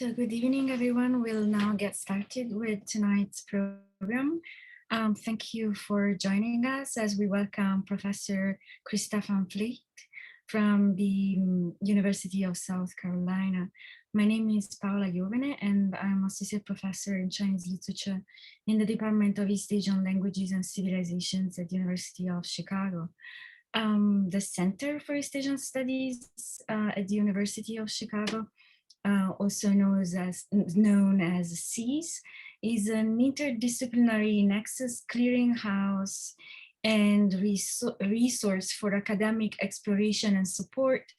So good evening, everyone. We'll now get started with tonight's program. Thank you for joining us as we welcome Professor Christa Van Vliet from the University of South Carolina. My name is Paola Jovene, and I'm Associate Professor in Chinese Literature in the Department of East Asian Languages and Civilizations at the University of Chicago. The Center for East Asian Studies at the University of Chicago, also known as CEAS, is an interdisciplinary nexus clearinghouse and resource for academic exploration and support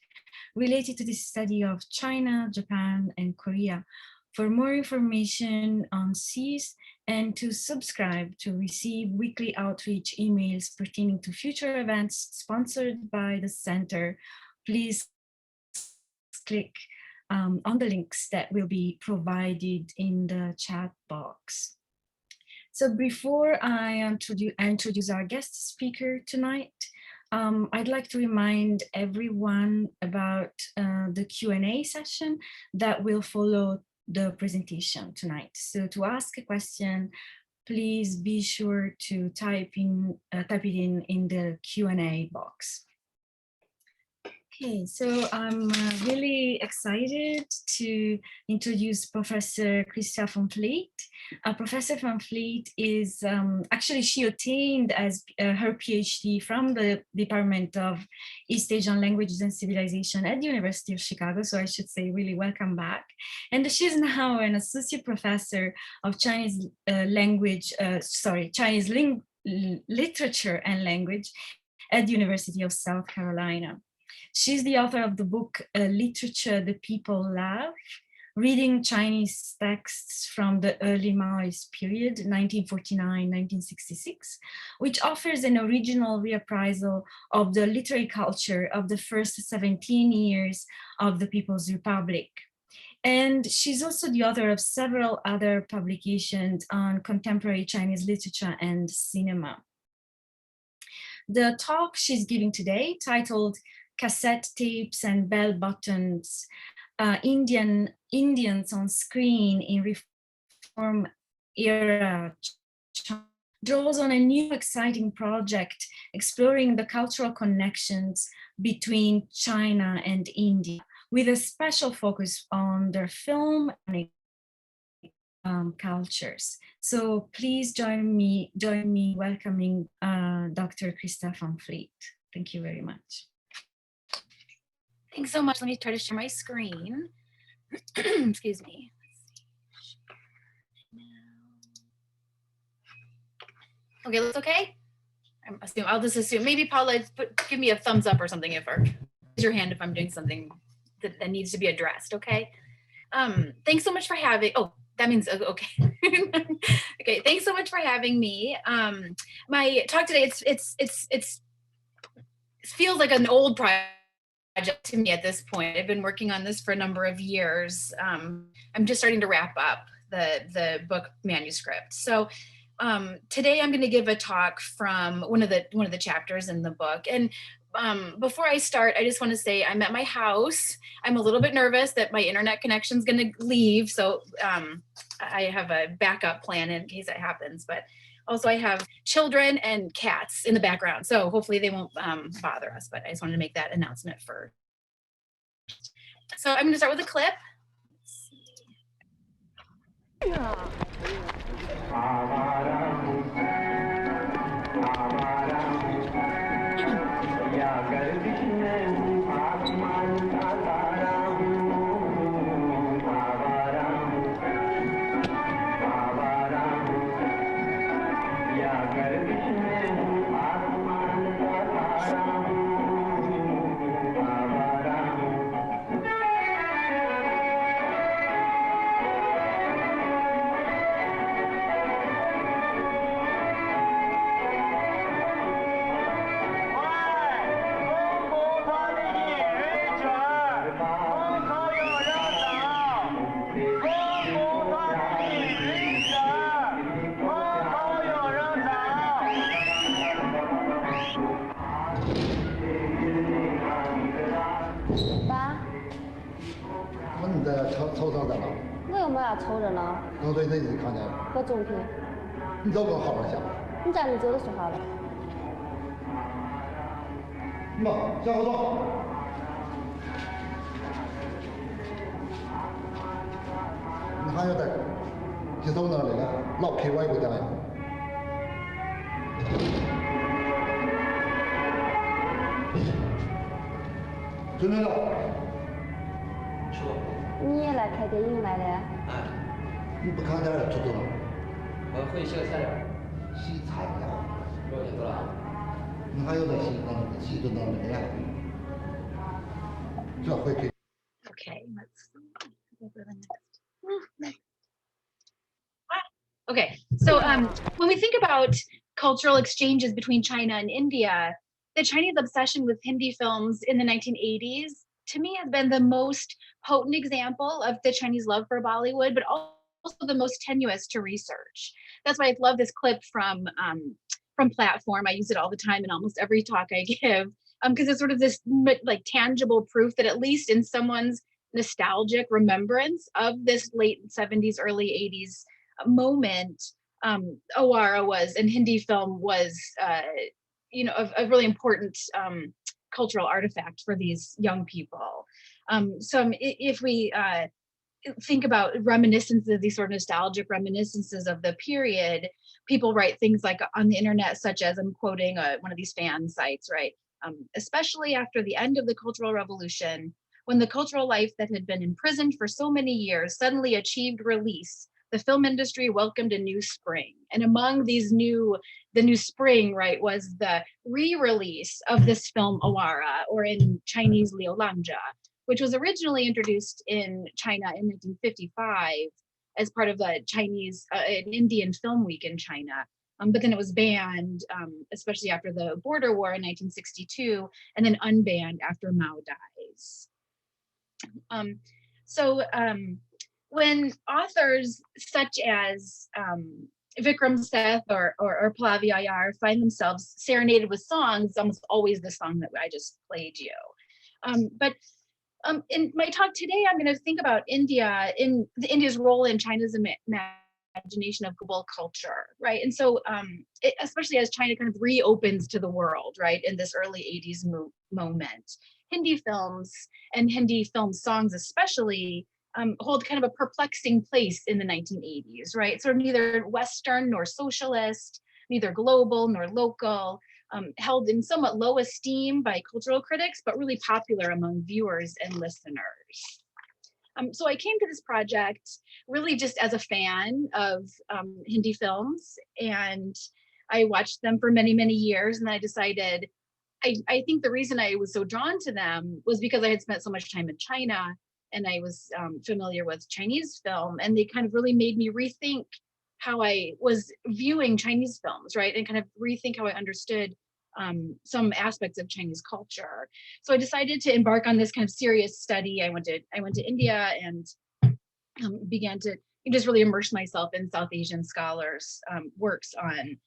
related to the study of China, Japan, and Korea. For more information on CEAS and to subscribe to receive weekly outreach emails pertaining to future events sponsored by the center, please click on the links that will be provided in the chat box. So before I introduce our guest speaker tonight, I'd like to remind everyone about the Q&A session that will follow the presentation tonight. So to ask a question, please be sure to type it in the Q&A box. Okay, so I'm really excited to introduce Professor Christa Van Vliet. Professor Van Vliet is, actually she obtained as her PhD from the Department of East Asian Languages and Civilization at the University of Chicago, so I should say really welcome back. And she's now an Associate Professor of Chinese Literature and Language at the University of South Carolina. She's the author of the book, Literature the People Love, Reading Chinese Texts from the Early Maoist Period, 1949-1966, which offers an original reappraisal of the literary culture of the first 17 years of the People's Republic. And she's also the author of several other publications on contemporary Chinese literature and cinema. The talk she's giving today, titled Cassette Tapes and Bell Buttons, Indians on Screen in Reform Era, draws on a new exciting project exploring the cultural connections between China and India, with a special focus on their film and cultures. So please join me welcoming Dr. Christa Van Vliet. Thank you very much. Thanks so much. Let me try to share my screen. Excuse me. Okay, that's okay? I'll just assume. Maybe Paula, give me a thumbs up or something raise your hand if I'm doing something that needs to be addressed, okay? Thanks so much for having, that means, okay. Okay, thanks so much for having me. My talk today, it feels like an old project to me at this point. I've been working on this for a number of years. I'm just starting to wrap up the book manuscript. So today I'm going to give a talk from one of the chapters in the book. And before I start, I just want to say I'm at my house. I'm a little bit nervous that my internet connection is going to leave. So I have a backup plan in case that happens. But also I have children and cats in the background. So hopefully they won't bother us. But I just wanted to make that announcement first. So I'm going to start with a clip. 有没有抽着呢？对对，你看见了。各种品。你都跟好好讲。你站着走的时候了。嘛，向后坐。你还要在，接走那里了，老开外国的来。准备了。说。你也来看电影来了？哎。你不看电影出走了？我回去洗个菜了。洗菜了。我先走了啊。你还要在洗着那里呀？这回去。Okay, let's go for the next. Okay, so when we think about cultural exchanges between China and India, the Chinese obsession with Hindi films in the 1980s, to me, has been the most potent example of the Chinese love for Bollywood, but also the most tenuous to research. That's why I love this clip from Platform. I use it all the time in almost every talk I give, because it's sort of this like tangible proof that at least in someone's nostalgic remembrance of this late 70s, early 80s moment, Awara was, and Hindi film was, a really important cultural artifact for these young people. So if we think about reminiscences, these sort of nostalgic reminiscences of the period, people write things like on the internet, such as, I'm quoting one of these fan sites, right? Especially after the end of the Cultural Revolution, when the cultural life that had been imprisoned for so many years suddenly achieved release, the film industry welcomed a new spring. And among these the new spring, right, was the re-release of this film Awara, or in Chinese Liu Lanja, which was originally introduced in China in 1955 as part of the Chinese, an Indian Film Week in China. But then it was banned, especially after the border war in 1962, and then unbanned after Mao dies. When authors such as Vikram Seth or Pallavi Iyer find themselves serenaded with songs, it's almost always the song that I just played you. But in my talk today, I'm going to think about India's role in China's imagination of global culture, right? And so, especially as China kind of reopens to the world, right, in this early 80s moment, Hindi films and Hindi film songs especially hold kind of a perplexing place in the 1980s, right? Sort of neither Western nor socialist, neither global nor local, held in somewhat low esteem by cultural critics, but really popular among viewers and listeners. So I came to this project really just as a fan of Hindi films, and I watched them for many, many years, and I decided, I think the reason I was so drawn to them was because I had spent so much time in China, and I was familiar with Chinese film, and they kind of really made me rethink how I was viewing Chinese films, right? And kind of rethink how I understood some aspects of Chinese culture. So I decided to embark on this kind of serious study. I went to India and began to just really immerse myself in South Asian scholars' works on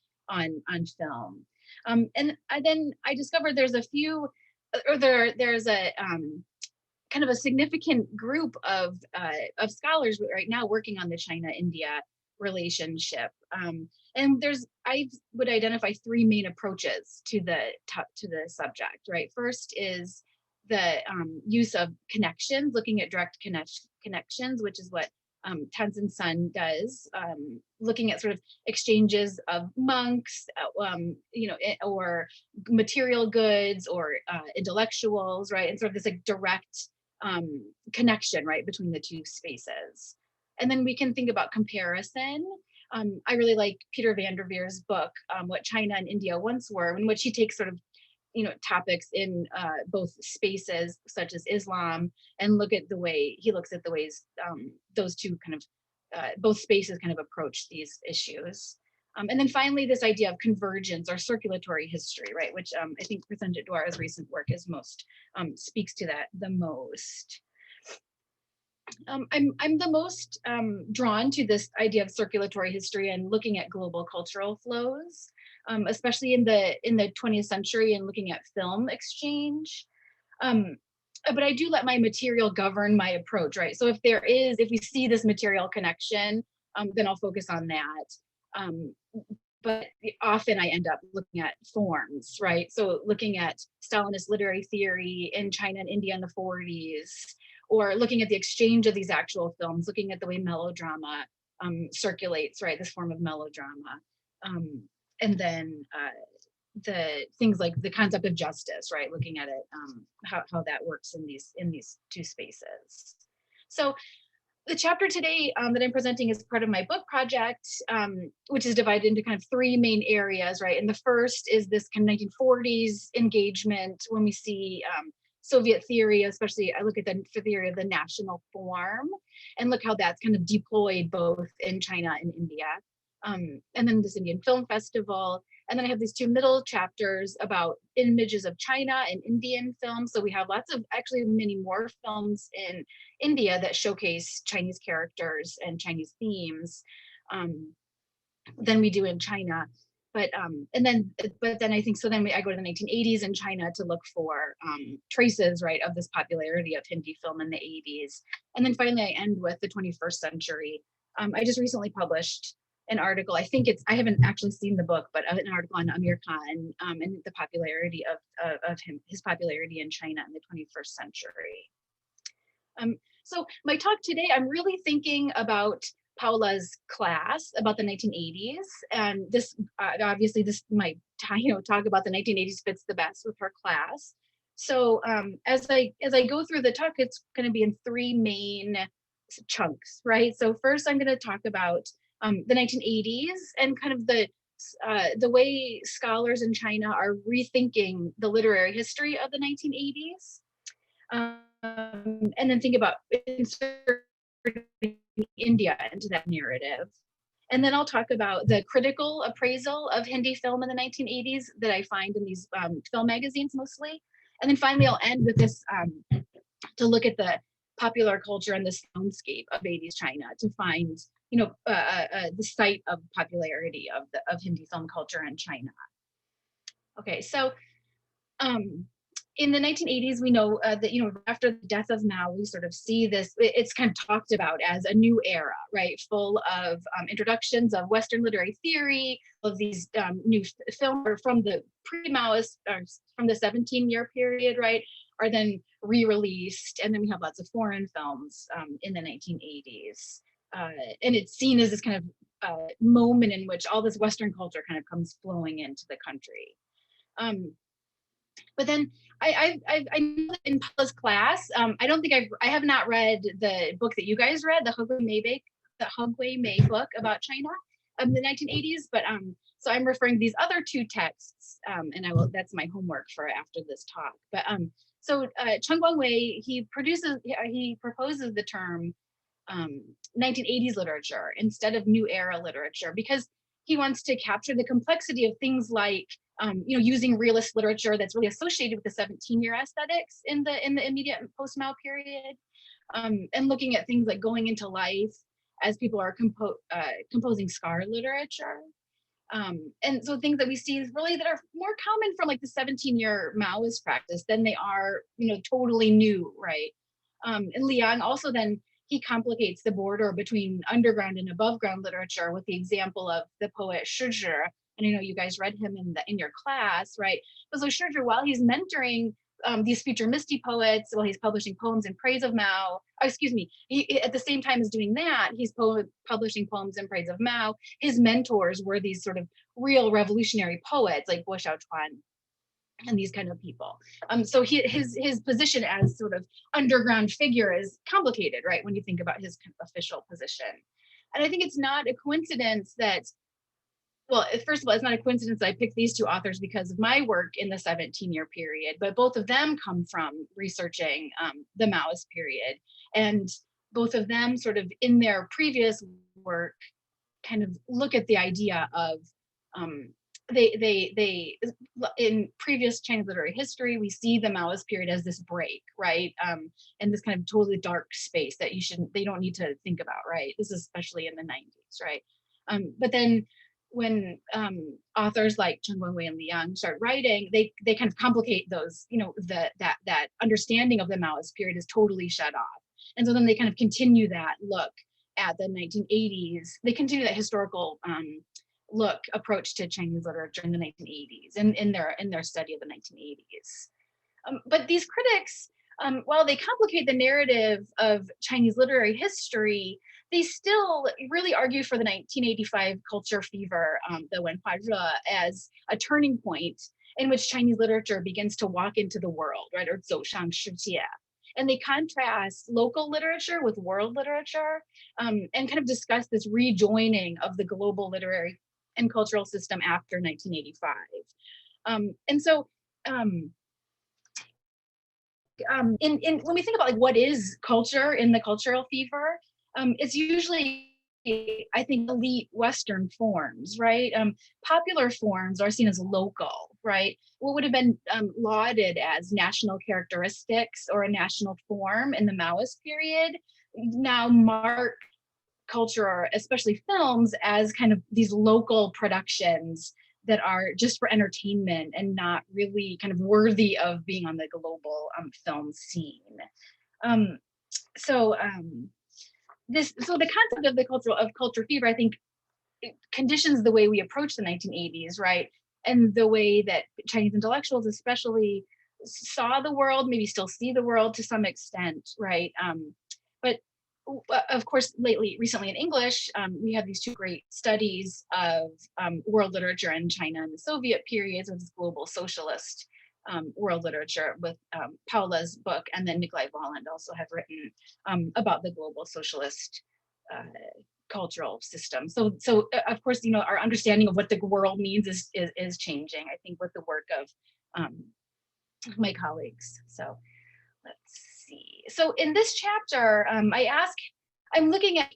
film. And then I discovered there's a kind of a significant group of scholars right now working on the China-India relationship. And I would identify three main approaches to the subject, right? First is the use of connections, looking at direct connections, which is what Tenzin Sun does, looking at sort of exchanges of monks, or material goods or intellectuals, right? And sort of this like direct connection, right, between the two spaces. And then we can think about comparison. I really like Peter van der Veer's book, What China and India Once Were, in which he takes sort of, topics in both spaces such as Islam, and he looks at the ways those two kind of, both spaces kind of approach these issues. And then finally, this idea of convergence or circulatory history, right, which I think Prasenjit Dwara's recent work is most, speaks to that the most. I'm the most drawn to this idea of circulatory history and looking at global cultural flows, especially in the 20th century, and looking at film exchange. but I do let my material govern my approach, right? So if we see this material connection, then I'll focus on that. But often I end up looking at forms, right? So looking at Stalinist literary theory in China and India in the 40s, or looking at the exchange of these actual films, looking at the way melodrama circulates, right? This form of melodrama. And then the things like the concept of justice, right? Looking at it, how that works in these two spaces. So the chapter today that I'm presenting is part of my book project, which is divided into kind of three main areas, right? And the first is this kind of 1940s engagement when we see Soviet theory, especially I look at the theory of the national form and look how that's kind of deployed both in China and India. And then this Indian Film Festival. And then I have these two middle chapters about images of China and Indian films. So we have lots of, actually many more films in India that showcase Chinese characters and Chinese themes than we do in China. But then I think, so then I go to the 1980s in China to look for traces, right, of this popularity of Hindi film in the 80s. And then finally I end with the 21st century. I just recently published an article, I haven't actually seen the book, but an article on Amir Khan and the popularity of his popularity in China in the 21st century. So my talk today, I'm really thinking about Paula's class about the 1980s, and this obviously my talk about the 1980s fits the best with her class. So as I go through the talk, it's going to be in three main chunks, right? So first, I'm going to talk about the 1980s and kind of the way scholars in China are rethinking the literary history of the 1980s, and then think about inserting India into that narrative. And then I'll talk about the critical appraisal of Hindi film in the 1980s that I find in these film magazines mostly. And then finally, I'll end with this to look at the popular culture and the soundscape of 80s China to find, the site of popularity of Hindi film culture in China. Okay, so in the 1980s, we know that, after the death of Mao, we sort of see this, it's kind of talked about as a new era, right? Full of introductions of Western literary theory, of these new films from the pre-Maoist, from the 17-year period, right? Are then re-released. And then we have lots of foreign films in the 1980s. And it's seen as this kind of moment in which all this Western culture kind of comes flowing into the country. But then I know in Paula's class, I have not read the book that you guys read, the Hugwei Mei book about China of the 1980s. But so I'm referring to these other two texts, and that's my homework for after this talk. But so Chen Guangwei, he proposes the term 1980s literature instead of new era literature, because he wants to capture the complexity of things like using realist literature that's really associated with the 17-year aesthetics in the immediate post-Mao period, and looking at things like going into life as people are composing scar literature. And so things that we see is really that are more common from like the 17-year Maoist practice than they are, totally new, right? And Liang also then, he complicates the border between underground and above ground literature with the example of the poet Shi Zhi. And I know you guys read him in your class, right? But so Shi Zhi, while he's mentoring these future Misty poets, while he's publishing poems in praise of Mao, at the same time as doing that, he's publishing poems in praise of Mao. His mentors were these sort of real revolutionary poets like Guo Xiaochuan and these kind of people. So his position as sort of underground figure is complicated, right? When you think about his official position. And I think it's not a coincidence that, well, first of all, it's not a coincidence that I picked these two authors because of my work in the 17-year period, but both of them come from researching the Maoist period. And both of them sort of in their previous work kind of look at the idea of, they in previous Chinese literary history, we see the Maoist period as this break, right? And this kind of totally dark space that they don't need to think about, right? This is especially in the 90s, right? But then authors like Chen Guangwei and Liang start writing, they kind of complicate those, that understanding of the Maoist period is totally shut off. And so then they kind of continue that look at the 1980s. They continue that historical approach to Chinese literature in the 1980s and in their study of the 1980s. But these critics, while they complicate the narrative of Chinese literary history, they still really argue for the 1985 culture fever, the Wenhua Re, as a turning point in which Chinese literature begins to walk into the world, right, or 走上世界. And they contrast local literature with world literature, and kind of discuss this rejoining of the global literary and cultural system after 1985. And so, when we think about like what is culture in the cultural fever, it's usually, I think, elite Western forms, right? Popular forms are seen as local, right? What would have been lauded as national characteristics or a national form in the Maoist period now mark culture, especially films, as kind of these local productions that are just for entertainment and not really kind of worthy of being on the global film scene. So the concept of the culture fever, I think, it conditions the way we approach the 1980s, right? And the way that Chinese intellectuals especially saw the world, maybe still see the world to some extent, right? But of course, recently in English, we have these two great studies of world literature in China in the Soviet periods of this global socialist world literature with Paula's book, and then Nikolai Volland also have written about the global socialist cultural system. So of course, our understanding of what the world means is changing, I think, with the work of my colleagues. So let's see. So in this chapter, I'm looking at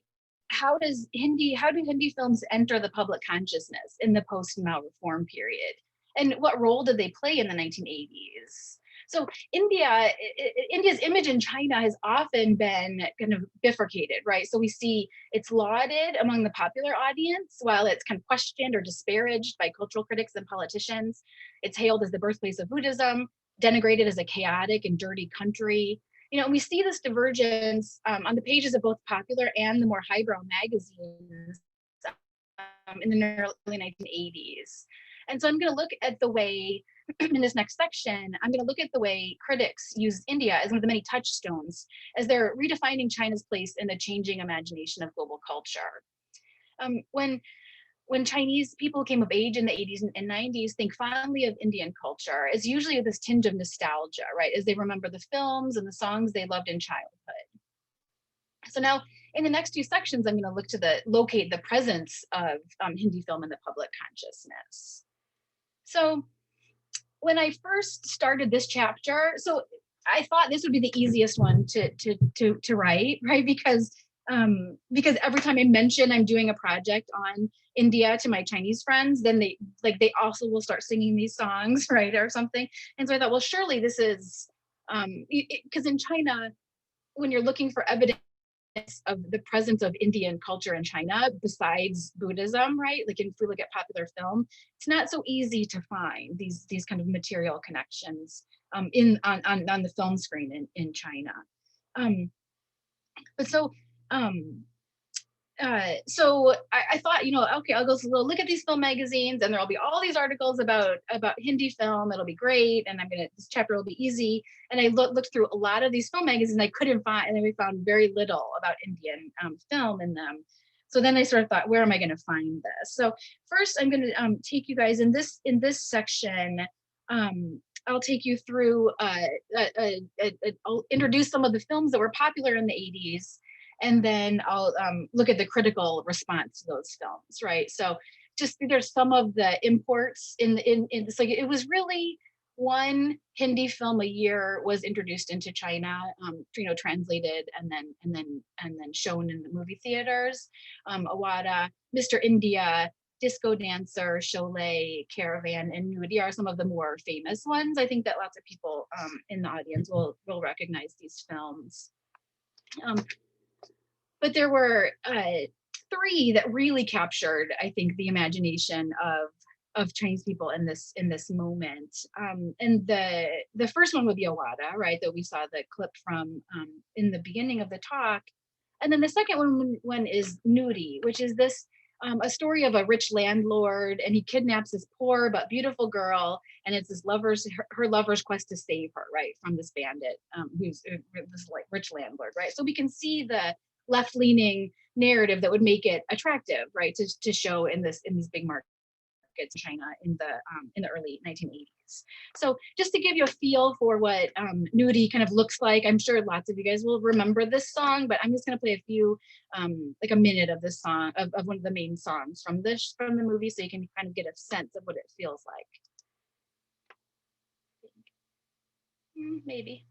how do Hindi films enter the public consciousness in the post-Mao reform period? And what role did they play in the 1980s? So India's image in China has often been kind of bifurcated, right? So we see it's lauded among the popular audience, while it's kind of questioned or disparaged by cultural critics and politicians. It's hailed as the birthplace of Buddhism, denigrated as a chaotic and dirty country. We see this divergence on the pages of both popular and the more highbrow magazines in the early 1980s. And so I'm going to look at the way, in this next section, I'm going to look at the way critics use India as one of the many touchstones as they're redefining China's place in the changing imagination of global culture. When Chinese people came of age in the 80s and 90s, think fondly of Indian culture as usually with this tinge of nostalgia, right? As they remember the films and the songs they loved in childhood. So now in the next two sections, I'm going to look to locate the presence of Hindi film in the public consciousness. So when I first started this chapter, so I thought this would be the easiest one to write, right? Because every time I mention I'm doing a project on India to my Chinese friends, then they also will start singing these songs, right, or something. And so I thought, well, surely this is because in China, when you're looking for evidence of the presence of Indian culture in China besides Buddhism, right? Like if we look at popular film, it's not so easy to find these kind of material connections on the film screen in China. So I thought, okay, I'll go look at these film magazines, and there'll be all these articles about Hindi film. It'll be great, and this chapter will be easy. And I looked through a lot of these film magazines. I couldn't find, and then we found very little about Indian film in them. So then I sort of thought, where am I going to find this? So first, I'm going to take you guys in this section. I'll take you through. I'll introduce some of the films that were popular in the 80s. And then I'll look at the critical response to those films, right? So just there's some of the imports in so it was really one Hindi film a year was introduced into China, translated and then shown in the movie theaters. Awada, Mr. India, Disco Dancer, Sholay, Caravan, and Nudi are some of the more famous ones. I think that lots of people in the audience will recognize these films. But there were three that really captured, I think, the imagination of Chinese people in this moment. And the first one would be Awada, right? That we saw the clip from in the beginning of the talk. And then the second one is Nuri, which is this a story of a rich landlord, and he kidnaps this poor but beautiful girl, and it's this her lover's quest to save her, right, from this bandit who's this like rich landlord, right? So we can see the left-leaning narrative that would make it attractive, right, to show in these big markets in China in the early 1980s. So just to give you a feel for what Nuri kind of looks like, I'm sure lots of you guys will remember this song, but I'm just going to play a few, like a minute of this song, of one of the main songs from the movie, so you can kind of get a sense of what it feels like. Maybe.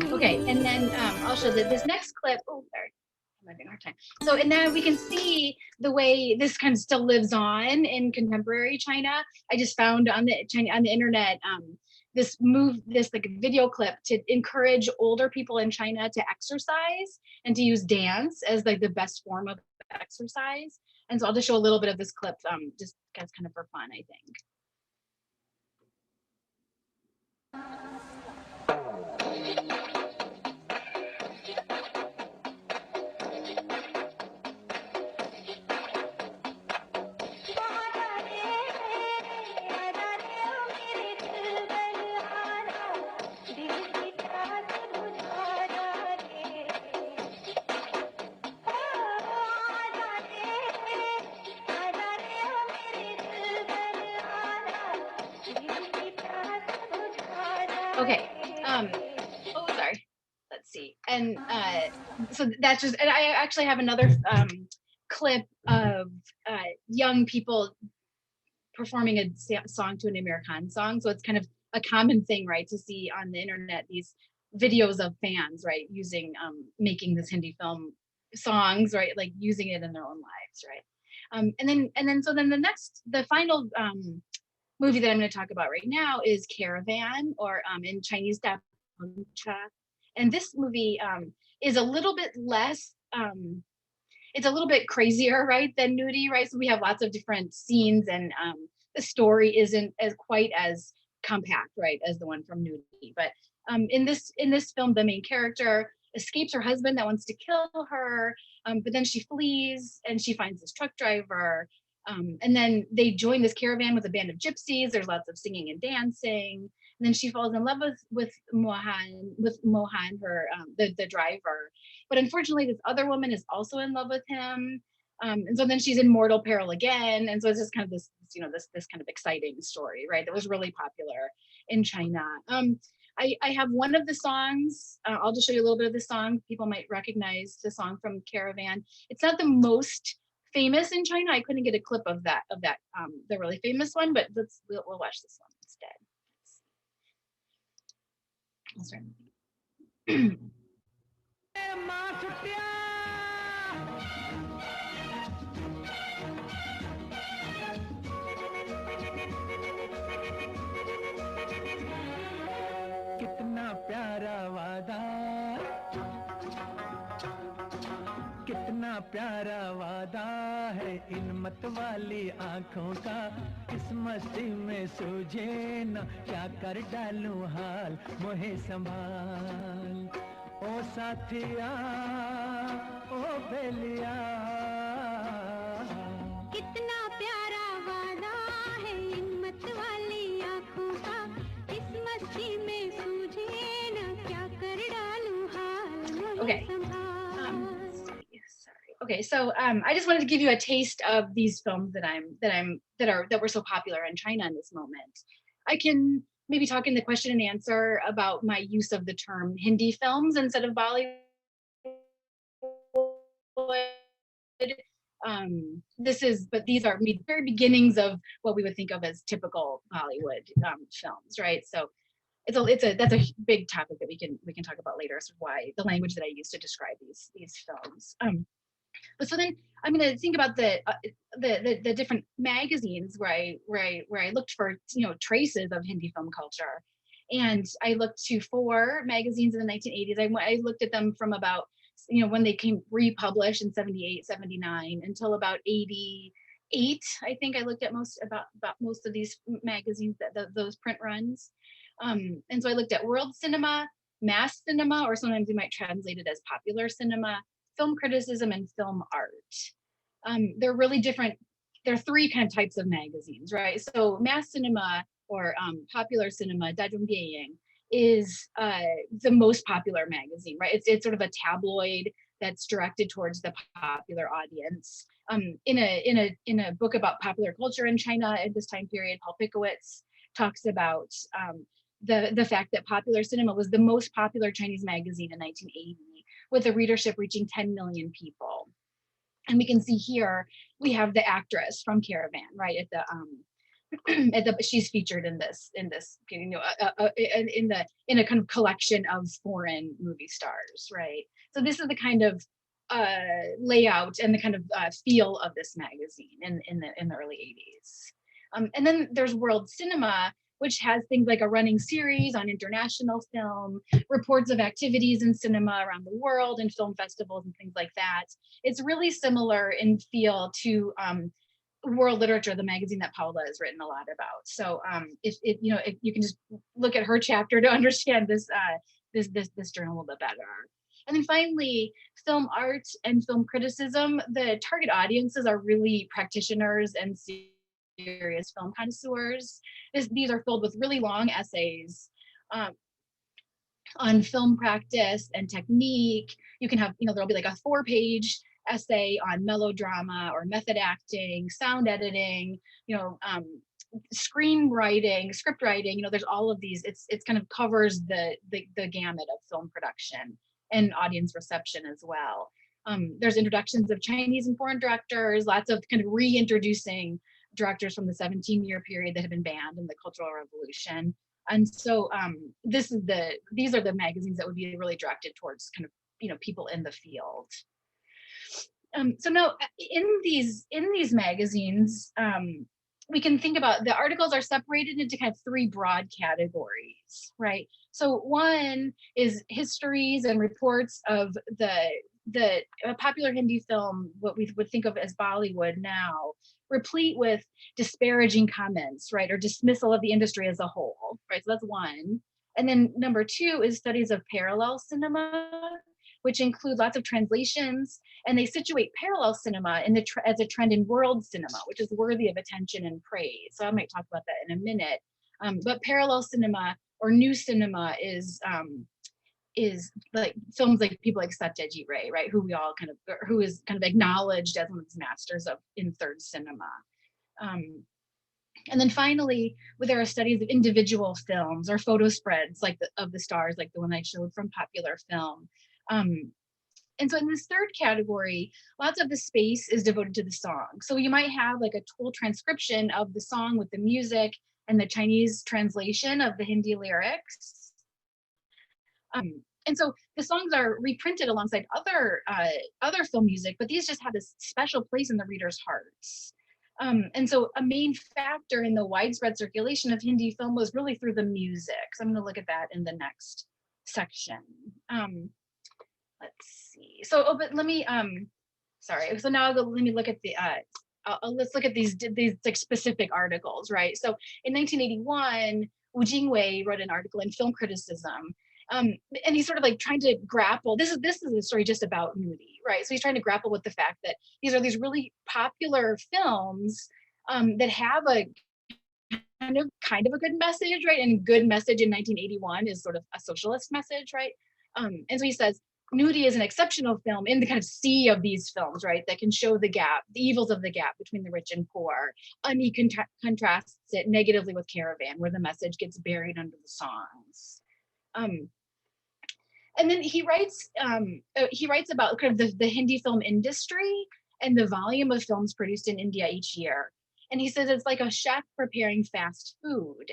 Okay, and then I'll show this next clip. Oh, sorry, I'm having a hard time. So, and then we can see the way this kind of still lives on in contemporary China. I just found on the internet this like video clip to encourage older people in China to exercise and to use dance as like the best form of exercise. And so I'll just show a little bit of this clip, just guys kind of for fun, I think. Okay. Oh, sorry. Let's see. And so that's just, and I actually have another clip of young people performing a song to an American song. So it's kind of a common thing, right, to see on the internet these videos of fans, right, using making this Hindi film songs, right, like using it in their own lives, right. And then the final movie that I'm going to talk about right now is Caravan, or in Chinese, Da Pengcha. And this movie is a little bit less, it's a little bit crazier, right, than Nuri, right? So we have lots of different scenes, and the story isn't quite as compact, right, as the one from Nuri. But in this film, the main character escapes her husband that wants to kill her, but then she flees and she finds this truck driver. And then they join this caravan with a band of gypsies. There's lots of singing and dancing. And then she falls in love with Mohan, her the driver. But unfortunately, this other woman is also in love with him. And so then she's in mortal peril again. And so it's just kind of this kind of exciting story, right? That was really popular in China. I have one of the songs. I'll just show you a little bit of the song. People might recognize the song from Caravan. It's not the most famous in China. I couldn't get a clip of that, the really famous one, but we'll watch this one instead. I'll start. कितना प्यारा वादा, कितना प्यारा वादा है है इन मत वाली आंखों का, इस मस्ती में सूझे न क्या कर डालूं हाल, मोहे संभाल ओ साथिया ओ बेलिया। कितना प्यारा वादा है इन मत वाली आंखों का, इस मस्ती में सूझे न क्या कर डालूं हाल, मोहे Okay. संभाल। Sorry. Okay, so I just wanted to give you a taste of these films that were so popular in China in this moment. I can maybe talk in the question and answer about my use of the term Hindi films instead of Bollywood. But these are the very beginnings of what we would think of as typical Bollywood films, right? So that's a big topic that we can talk about later. So why the language that I use to describe these films. But so then I'm going to think about the different magazines where I looked for traces of Hindi film culture, and I looked to 4 magazines in the 1980s. I looked at them from about when they came republished in 78, 79 until about 88. I think I looked at most of these magazines, those print runs. And so I looked at world cinema, mass cinema, or sometimes we might translate it as popular cinema, film criticism, and film art. They're really different. There are 3 kind of types of magazines, right? So mass cinema or popular cinema, Dajongbieying, is the most popular magazine, right? It's sort of a tabloid that's directed towards the popular audience. In a book about popular culture in China at this time period, Paul Pickowitz talks about the fact that popular cinema was the most popular Chinese magazine in 1980, with a readership reaching 10 million people. And we can see here we have the actress from Caravan, right, at the she's featured in this in a kind of collection of foreign movie stars, right? So this is the kind of layout and the kind of feel of this magazine in the early 80s. And then there's World Cinema, which has things like a running series on international film, reports of activities in cinema around the world and film festivals and things like that. It's really similar in feel to World Literature, the magazine that Paula has written a lot about. So if you can just look at her chapter to understand this journal a little bit better. And then finally, film art and film criticism. The target audiences are really practitioners and serious film connoisseurs. These are filled with really long essays on film practice and technique. You can have, there'll be like a 4-page essay on melodrama or method acting, sound editing, screenwriting, script writing. There's all of these. It's kind of covers the gamut of film production and audience reception as well. There's introductions of Chinese and foreign directors, lots of kind of reintroducing directors from the 17-year period that had been banned in the Cultural Revolution. And so these are the magazines that would be really directed towards kind of people in the field. So now in these magazines, we can think about the articles are separated into kind of 3 broad categories, right? So one is histories and reports of the popular Hindi film, what we would think of as Bollywood now, replete with disparaging comments, right, or dismissal of the industry as a whole, right? So that's one. And then number 2 is studies of parallel cinema, which include lots of translations, and they situate parallel cinema as a trend in world cinema, which is worthy of attention and praise. So I might talk about that in a minute. But parallel cinema or new cinema is like films like people like Satyajit Ray, right? Who is kind of acknowledged as one of these masters in third cinema. And then finally, there are studies of individual films or photo spreads of the stars, like the one I showed from popular film. And so in this third category, lots of the space is devoted to the song. So you might have like a full transcription of the song with the music and the Chinese translation of the Hindi lyrics. And so the songs are reprinted alongside other film music, but these just have this special place in the reader's hearts. And so a main factor in the widespread circulation of Hindi film was really through the music. So I'm going to look at that in the next section. Let's see. So, but let me, sorry. So now I'll go, let me look at the, let's look at these like specific articles, right? So in 1981, Wu Jingwei wrote an article in Film Criticism, and he's sort of like trying to grapple. This is a story just about nudity, right? So he's trying to grapple with the fact that these are these really popular films that have a kind of a good message, right? And good message in 1981 is sort of a socialist message, right? And so he says, nudity is an exceptional film in the kind of sea of these films, right? That can show the gap, the evils of the gap between the rich and poor. And he contrasts it negatively with Caravan, where the message gets buried under the songs. And then he writes about kind of the Hindi film industry and the volume of films produced in India each year. And he says it's like a chef preparing fast food.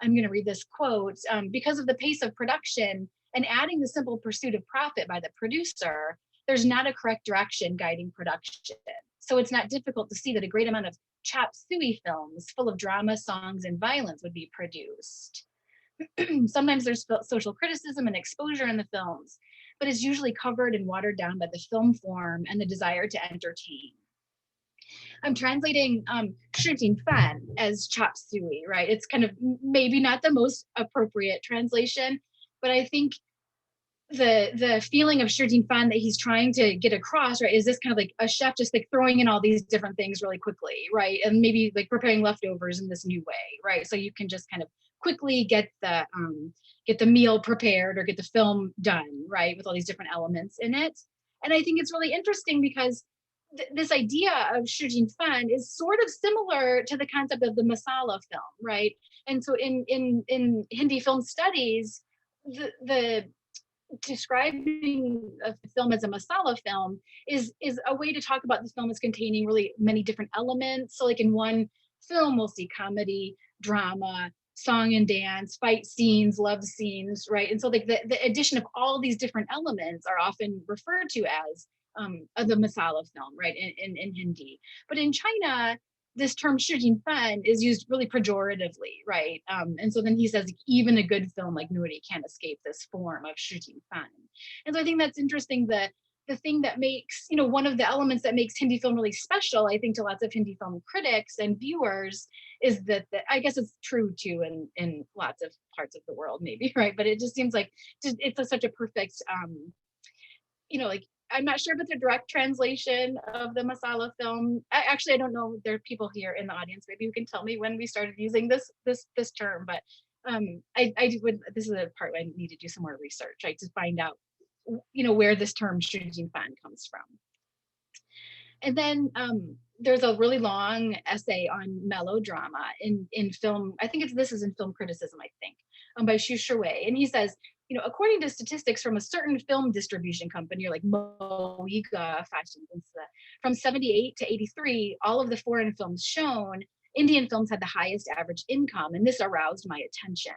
I'm going to read this quote. Because of the pace of production and adding the simple pursuit of profit by the producer, there's not a correct direction guiding production. So it's not difficult to see that a great amount of chop suey films full of drama, songs, and violence would be produced. Sometimes there's social criticism and exposure in the films, but it's usually covered and watered down by the film form and the desire to entertain. I'm translating Shi Jing Fan as chop suey, right? It's kind of maybe not the most appropriate translation, but I think the feeling of Shi Jing Fan that he's trying to get across, right, is this kind of like a chef just like throwing in all these different things really quickly, right? And maybe like preparing leftovers in this new way, right? So you can just kind of quickly get the meal prepared or get the film done, right, with all these different elements in it. And I think it's really interesting because this idea of Shi Jing Fan is sort of similar to the concept of the masala film, right? And so in Hindi film studies, the describing a film as a masala film is a way to talk about the film as containing really many different elements. So like in one film, we'll see comedy, drama, song and dance, fight scenes, love scenes, right? And so like the addition of all these different elements are often referred to as the masala film, right, in Hindi. But in China, this term Shi Jing Fan is used really pejoratively, right? And so then he says even a good film like nudity can't escape this form of Shi Jing Fan. And so I think that's interesting. The thing that makes, one of the elements that makes Hindi film really special, I think, to lots of Hindi film critics and viewers is that I guess it's true too in lots of parts of the world, maybe, right? But it just seems like it's such a perfect, like, I'm not sure if it's a direct translation of the masala film. I don't know. There are people here in the audience, maybe who can tell me when we started using this term. But this is a part where I need to do some more research, right, to find out, where this term Shi Jing Fan comes from. And then there's a really long essay on melodrama in film. I think this is in Film Criticism, I think, by Xu Shiwei, and he says, according to statistics from a certain film distribution company, or like Moiga Fashion, from 78 to 83, all of the foreign films shown, Indian films had the highest average income, and this aroused my attention.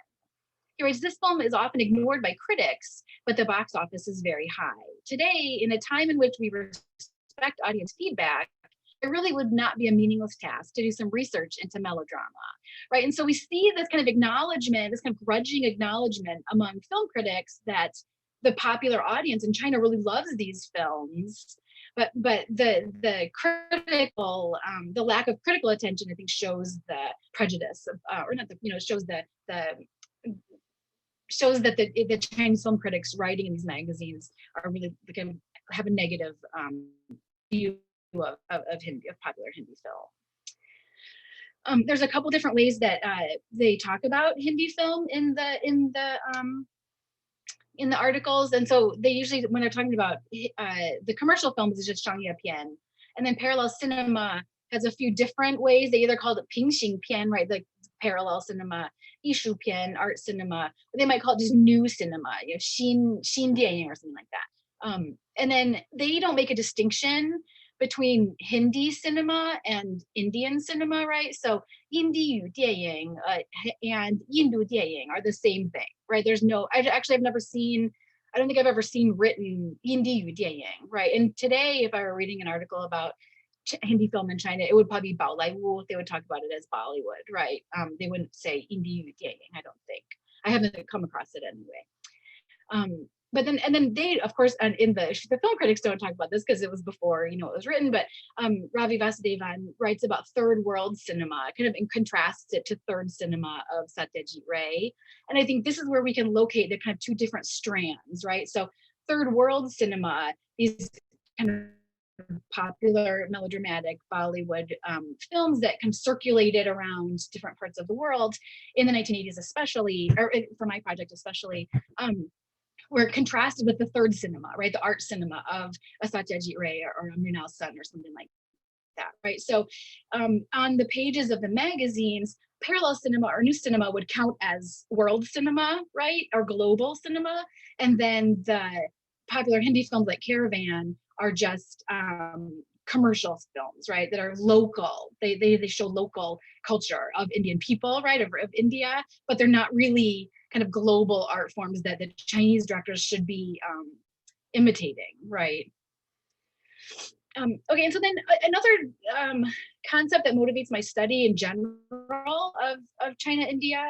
He writes, this film is often ignored by critics, but the box office is very high. Today, in a time in which we respect audience feedback, it really would not be a meaningless task to do some research into melodrama, right? And so we see this kind of acknowledgement, this kind of grudging acknowledgement among film critics that the popular audience in China really loves these films, but the critical, the lack of critical attention, I think, shows the prejudice, or not the, shows that the Chinese film critics writing in these magazines are really have a negative view of Hindi, of popular Hindi film. There's a couple different ways that they talk about Hindi film in the articles, and so they usually, when they're talking about the commercial films, is just Shangye Pian, and then parallel cinema has a few different ways. They either call it Pingxing Pian, right, like parallel cinema, Yishu Pian, art cinema, or they might call it just new cinema, Xin Dianying or something like that. And then they don't make a distinction between Hindi cinema and Indian cinema, right? So Hindi Yu Dianying and Hindu Dianying are the same thing, right? There's no, I've never seen, I don't think I've ever seen written Hindi Yu Dianying, right? And today, if I were reading an article about Hindi film in China, it would probably be Bao Lai Wu. They would talk about it as Bollywood, right? They wouldn't say Hindi Yu Dianying, I don't think. I haven't come across it anyway. but then, and then they, of course, and in the film critics don't talk about this because it was before, you know, it was written, but Ravi Vasudevan writes about third world cinema, kind of, and contrasts it to third cinema of Satyajit Ray. And I think this is where we can locate the kind of two different strands, right? So third world cinema, these kind of popular melodramatic Bollywood films that kind of circulated around different parts of the world in the 1980s, especially, or for my project especially, were contrasted with the third cinema, right? The art cinema of a Satyajit Ray or a Mrinal Sen or something like that, right? So on the pages of the magazines, parallel cinema or new cinema would count as world cinema, right? Or global cinema. And then the popular Hindi films like Caravan are just commercial films, right? That are local. They show local culture of Indian people, right? Of India, but they're not really kind of global art forms that the Chinese directors should be imitating, right? Okay, and so then another concept that motivates my study in general of China-India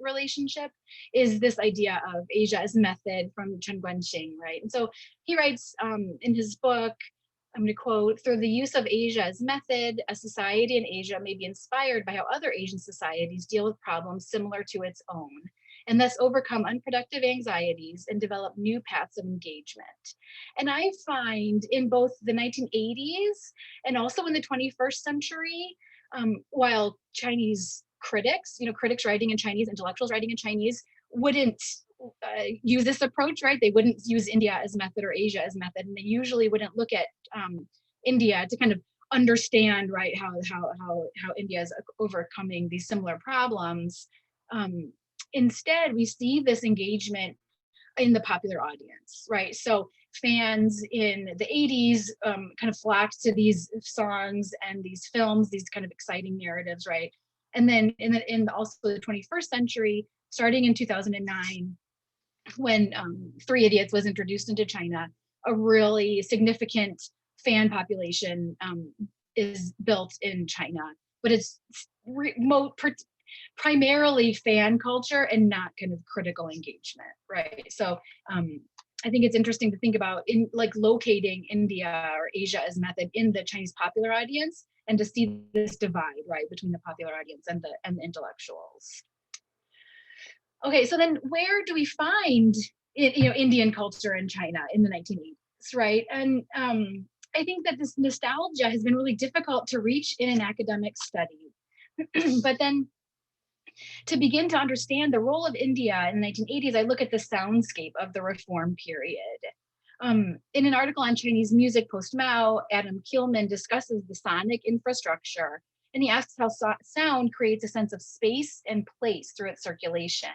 relationship is this idea of Asia as method from Chen Guanxing, right? And so he writes in his book, I'm going to quote, "Through the use of Asia as method, a society in Asia may be inspired by how other Asian societies deal with problems similar to its own, and thus overcome unproductive anxieties and develop new paths of engagement." And I find in both the 1980s and also in the 21st century, while Chinese critics, critics writing in Chinese, intellectuals writing in Chinese, wouldn't use this approach, right? They wouldn't use India as method or Asia as method, and they usually wouldn't look at India to kind of understand, right, how India is overcoming these similar problems. Instead, we see this engagement in the popular audience, right? So fans in the 80s kind of flocked to these songs and these films, these kind of exciting narratives, right? And then in also the 21st century, starting in 2009, when Three Idiots was introduced into China, a really significant fan population is built in China, but it's primarily fan culture and not kind of critical engagement, right? So I think it's interesting to think about in like locating India or Asia as method in the Chinese popular audience, and to see this divide, right, between the popular audience and the intellectuals. Okay, so then where do we find Indian culture in China in the 1980s, right? And I think that this nostalgia has been really difficult to reach in an academic study. But then to begin to understand the role of India in the 1980s, I look at the soundscape of the reform period. In an article on Chinese music post-Mao, Adam Kielman discusses the sonic infrastructure, and he asks how sound creates a sense of space and place through its circulation.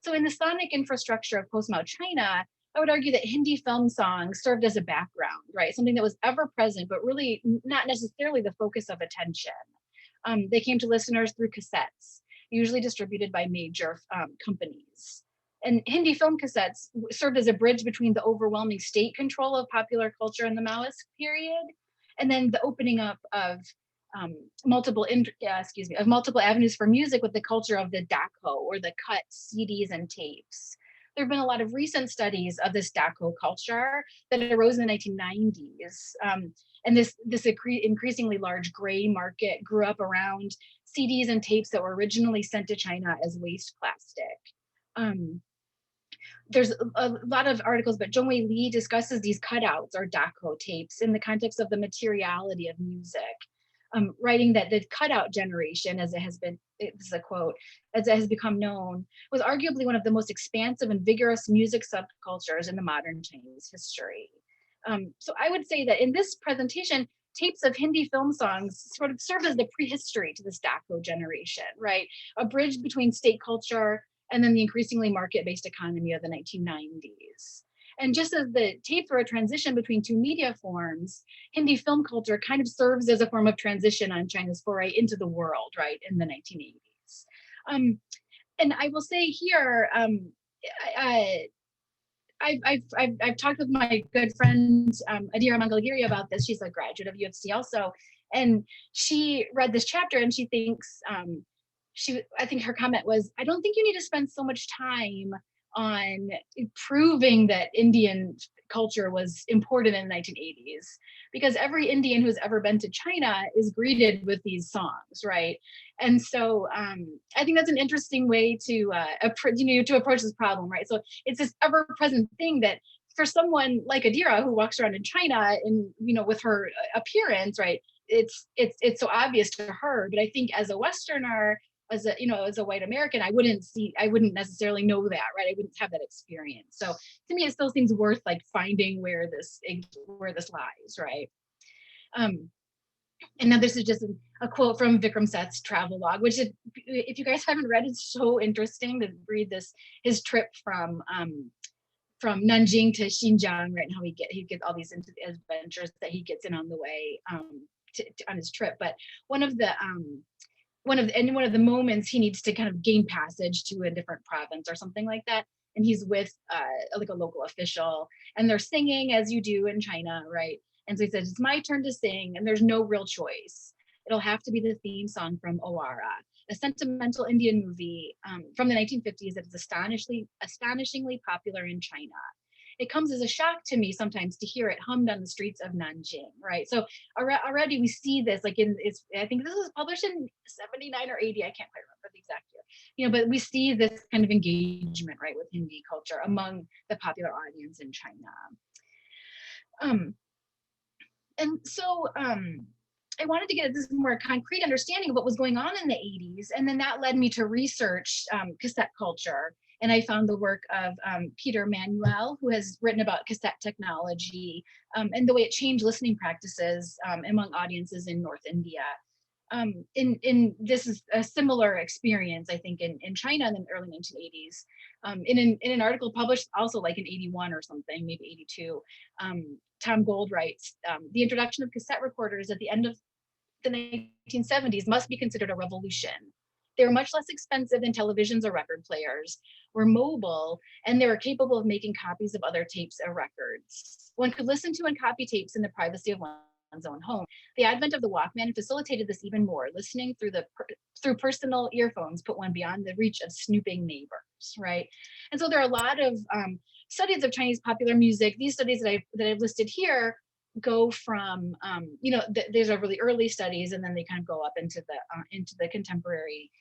So in the sonic infrastructure of post-Mao China, I would argue that Hindi film songs served as a background, right? Something that was ever present, but really not necessarily the focus of attention. They came to listeners through cassettes, usually distributed by major companies. And Hindi film cassettes served as a bridge between the overwhelming state control of popular culture in the Maoist period, and then the opening up of multiple avenues for music with the culture of the DACO, or the cut CDs and tapes. There have been a lot of recent studies of this DACO culture that arose in the 1990s. And this increasingly large gray market grew up around CDs and tapes that were originally sent to China as waste plastic. There's a lot of articles, but Zhongwei Li discusses these cutouts or DACO tapes in the context of the materiality of music, writing that the cutout generation, as it has been, this is a quote, as it has become known, was arguably one of the most expansive and vigorous music subcultures in the modern Chinese history. So I would say that in this presentation, tapes of Hindi film songs sort of serve as the prehistory to this DACO generation, right? A bridge between state culture and then the increasingly market-based economy of the 1990s. And just as the tapes were a transition between two media forms, Hindi film culture kind of serves as a form of transition on China's foray into the world, right, in the 1980s. And I will say here, I've talked with my good friend Adira Mangalgiri about this. She's a graduate of U of C also, and she read this chapter and she thinks I think her comment was, I don't think you need to spend so much time on proving that Indian culture was important in the 1980s, because every Indian who's ever been to China is greeted with these songs, right? And so I think that's an interesting way to to approach this problem, right? So it's this ever-present thing that for someone like Adira who walks around in China and with her appearance, right? It's so obvious to her, but I think as a Westerner, as a white American, I wouldn't necessarily know that, right? I wouldn't have that experience. So to me, it still seems worth like finding where this lies, right? And now this is just a quote from Vikram Seth's travel log, which if you guys haven't read, it's so interesting to read his trip from Nanjing to Xinjiang, right? And how he gets all these adventures that he gets in on the way on his trip. But one of the moments he needs to kind of gain passage to a different province or something like that, and he's with like a local official, and they're singing as you do in China, right? And so he says, it's my turn to sing, and there's no real choice. It'll have to be the theme song from Owara, a sentimental Indian movie from the 1950s that is astonishingly popular in China. It comes as a shock to me sometimes to hear it hummed on the streets of Nanjing, right? So already we see this, like I think this was published in 79 or 80, I can't quite remember the exact year, but we see this kind of engagement, right, with Hindi culture among the popular audience in China. And so I wanted to get this more concrete understanding of what was going on in the 80s. And then that led me to research cassette culture. And I found the work of Peter Manuel, who has written about cassette technology and the way it changed listening practices among audiences in North India. This is a similar experience, I think, in China in the early 1980s. In an article published also like in 81 or something, maybe 82, Tom Gold writes, the introduction of cassette recorders at the end of the 1970s must be considered a revolution. They were much less expensive than televisions or record players, were mobile, and they were capable of making copies of other tapes or records. One could listen to and copy tapes in the privacy of one's own home. The advent of the Walkman facilitated this even more. Listening through personal earphones put one beyond the reach of snooping neighbors, right? And so there are a lot of studies of Chinese popular music. These studies that I've listed here go from these are really early studies, and then they kind of go up into the contemporary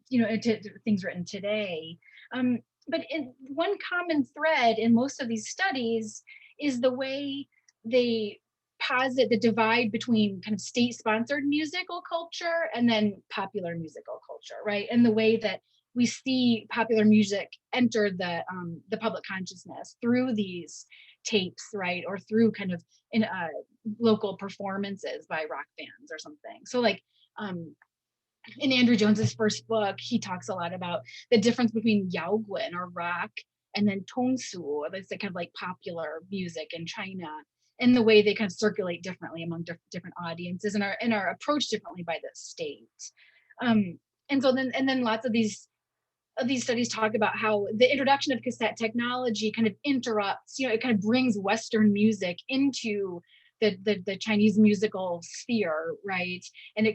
into things written today. But one common thread in most of these studies is the way they posit the divide between kind of state-sponsored musical culture and then popular musical culture, right? And the way that we see popular music enter the public consciousness through these tapes, right? Or through kind of local performances by rock bands or something. So like in Andrew Jones's first book, he talks a lot about the difference between Yaoguan or rock and then Tongsu, that's the kind of like popular music in China, and the way they kind of circulate differently among different audiences and are approached differently by the state. And then lots of these studies talk about how the introduction of cassette technology kind of interrupts, it kind of brings Western music into the Chinese musical sphere, right? And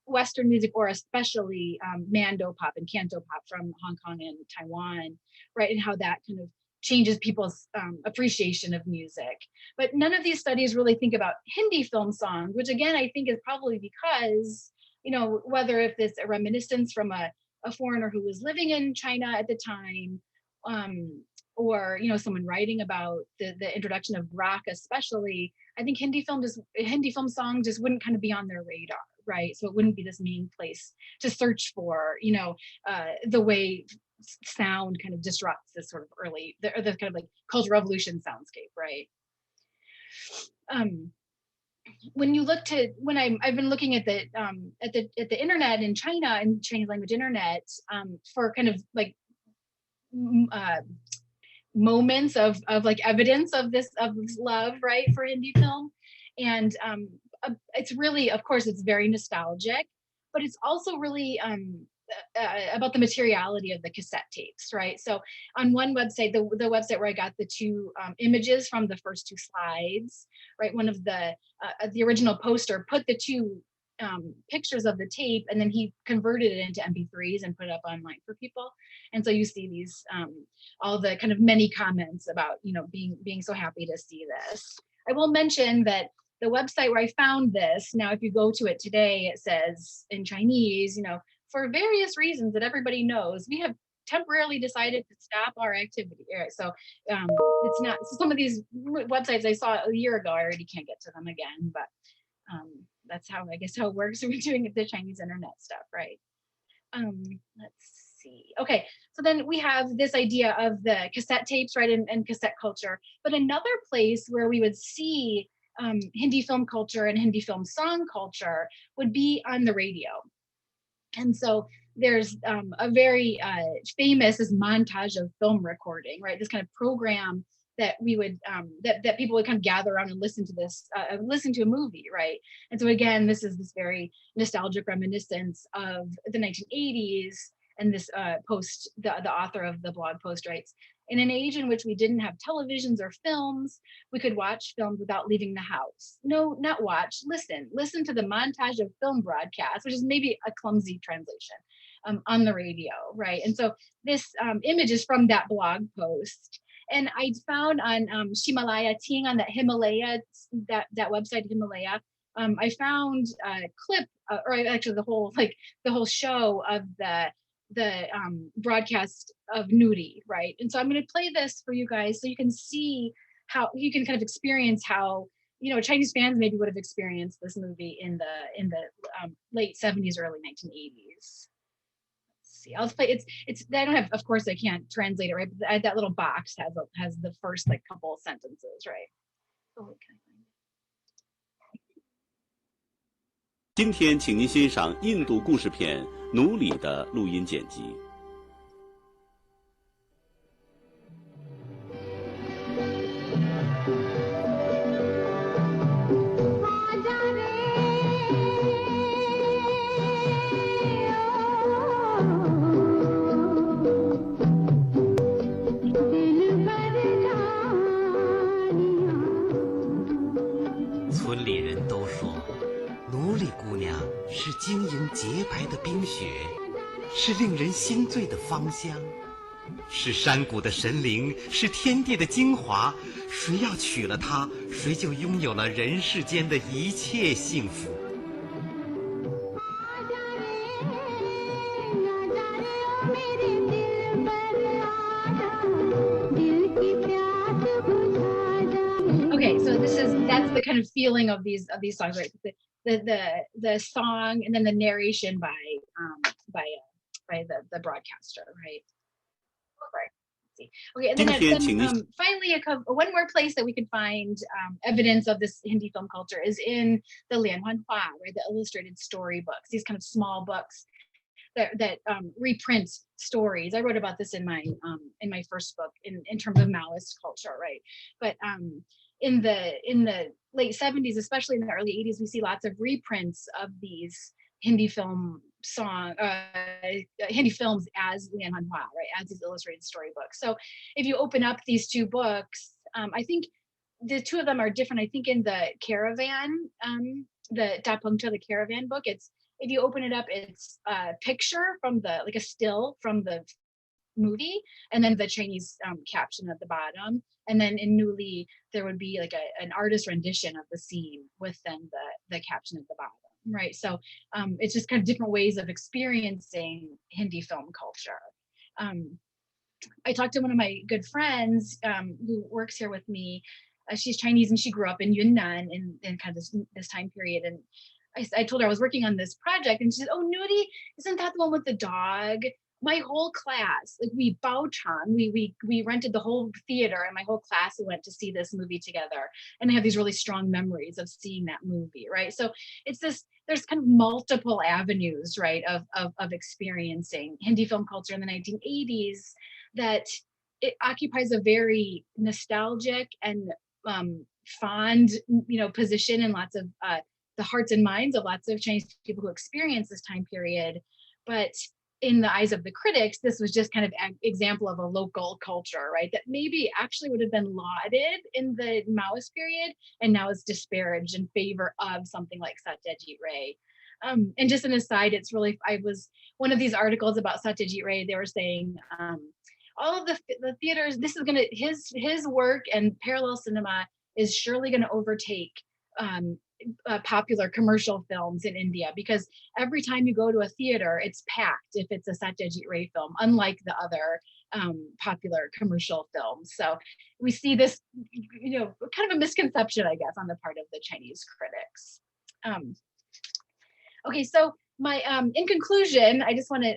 Western music, or especially Mando pop and Canto pop from Hong Kong and Taiwan, right? And how that kind of changes people's appreciation of music. But none of these studies really think about Hindi film songs, which again, I think is probably because, whether if it's a reminiscence from a foreigner who was living in China at the time, or someone writing about the introduction of rock, especially, I think Hindi film song just wouldn't kind of be on their radar, right? So it wouldn't be this main place to search for, the way sound kind of disrupts this sort of the kind of like Cultural Revolution soundscape, right? I've been looking at the internet in China and Chinese language internet for kind of like moments of like evidence of this love, right, for Hindi film. And it's really, of course, it's very nostalgic, but it's also really about the materiality of the cassette tapes, right? So on one website, the website where I got the two images from the first two slides, right? One of the original poster put the two pictures of the tape, and then he converted it into MP3s and put it up online for people. And so you see these all the kind of many comments about, you know, being so happy to see this. I will mention that the website where I found this, now if you go to it today, it says in Chinese, you know, for various reasons that everybody knows, we have temporarily decided to stop our activity. So it's not, so some of these websites I saw a year ago, I already can't get to them again, but that's how, I guess, how it works when we're doing the Chinese internet stuff, right? Let's see. Okay, so then we have this idea of the cassette tapes, right, and cassette culture. But another place where we would see Hindi film culture and Hindi film song culture would be on the radio. And so there's a very famous this montage of film recording, right? This kind of program that we would that people would kind of gather around and listen to this, listen to a movie, right? And so again, this is this very nostalgic reminiscence of the 1980s, and this post, the author of the blog post writes, in an age in which we didn't have televisions or films, we could watch films without leaving the house. No, not watch, listen to the montage of film broadcasts, which is maybe a clumsy translation, on the radio, right? And so this image is from that blog post. And I found on Himalaya, Ting, on that Himalaya, that website Himalaya, I found a clip, or actually the whole show of the broadcast of Nuri, right? And so I'm going to play this for you guys so you can see how you can kind of experience how, you know, Chinese fans maybe would have experienced this movie in the late 70s, early 1980s. See, I'll play. It's. I don't have. Of course, I can't translate it, right? But that little box has the first like couple sentences, right? Oh, can I find it? 今天，请您欣赏印度故事片《奴隶》的录音剪辑。村里人都说，奴隶姑娘是晶莹洁白的冰雪，是令人心醉的芳香，是山谷的神灵，是天地的精华。谁要娶了她，谁就拥有了人世间的一切幸福。Okay, so that's the kind of feeling of these songs, right? The song and then the narration by the broadcaster, right? Okay, and then finally, one more place that we could find evidence of this Hindi film culture is in the Lianhuan Hua, right? The illustrated storybooks, these kind of small books that reprint stories. I wrote about this in my first book in terms of Maoist culture, right? But in the late 70s, especially in the early 80s, we see lots of reprints of these Hindi films as Lianhuan Hua, right, as these illustrated storybooks. So if you open up these two books, I think the two of them are different. I think in the Caravan, the Da Pengche, the Caravan book, it's, if you open it up, it's a picture from like a still from the movie, and then the Chinese caption at the bottom. And then in Nuri, there would be like an artist rendition of the scene with then the caption at the bottom, right? So it's just kind of different ways of experiencing Hindi film culture. I talked to one of my good friends who works here with me. She's Chinese and she grew up in Yunnan in kind of this time period. And I told her I was working on this project, and she said, "Oh, Nuri, isn't that the one with the dog? My whole class, like we baochan, we rented the whole theater, and my whole class went to see this movie together, and I have these really strong memories of seeing that movie," right? So it's this, there's kind of multiple avenues, right, of experiencing Hindi film culture in the 1980s that it occupies a very nostalgic and fond, you know, position in lots of the hearts and minds of lots of Chinese people who experience this time period. But in the eyes of the critics, this was just kind of an example of a local culture, right? That maybe actually would have been lauded in the Maoist period, and now is disparaged in favor of something like Satyajit Ray. And just an aside, it's really, I was one of these articles about Satyajit Ray, they were saying all of the theaters, this is gonna, his work and parallel cinema is surely gonna overtake popular commercial films in India, because every time you go to a theater, it's packed if it's a Satyajit Ray film, unlike the other popular commercial films. So we see this, kind of a misconception, I guess, on the part of the Chinese critics. Okay, so my in conclusion, I just want to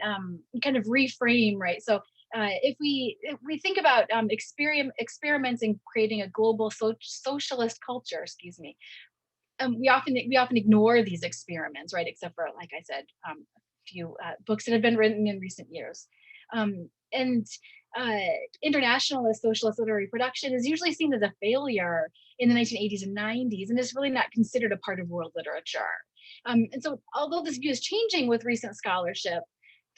kind of reframe, right? So if we think about experiments in creating a global socialist culture, excuse me, we often ignore these experiments, right? Except for, like I said, a few books that have been written in recent years. Internationalist socialist literary production is usually seen as a failure in the 1980s and 90s, and is really not considered a part of world literature. And so, although this view is changing with recent scholarship,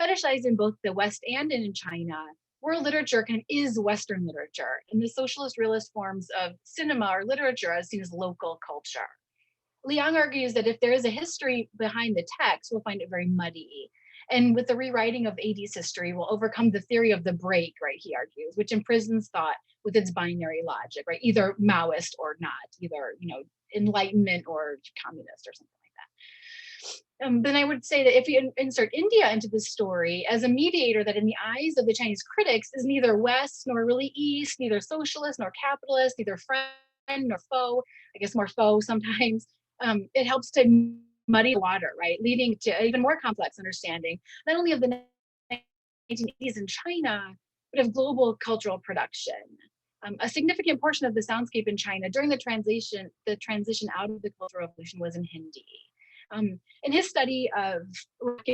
fetishized in both the West and in China, world literature kind of is Western literature, and the socialist realist forms of cinema or literature are seen as local culture. Liang argues that if there is a history behind the text, we'll find it very muddy. And with the rewriting of 80s history, we'll overcome the theory of the break, right, he argues, which imprisons thought with its binary logic, right, either Maoist or not, either, Enlightenment or communist or something like that. Then I would say that if you insert India into this story as a mediator that in the eyes of the Chinese critics is neither West nor really East, neither socialist nor capitalist, neither friend nor foe, I guess more foe sometimes, it helps to muddy water, right? Leading to even more complex understanding, not only of the 1980s in China, but of global cultural production. A significant portion of the soundscape in China during the transition out of the Cultural Revolution was in Hindi. In his study of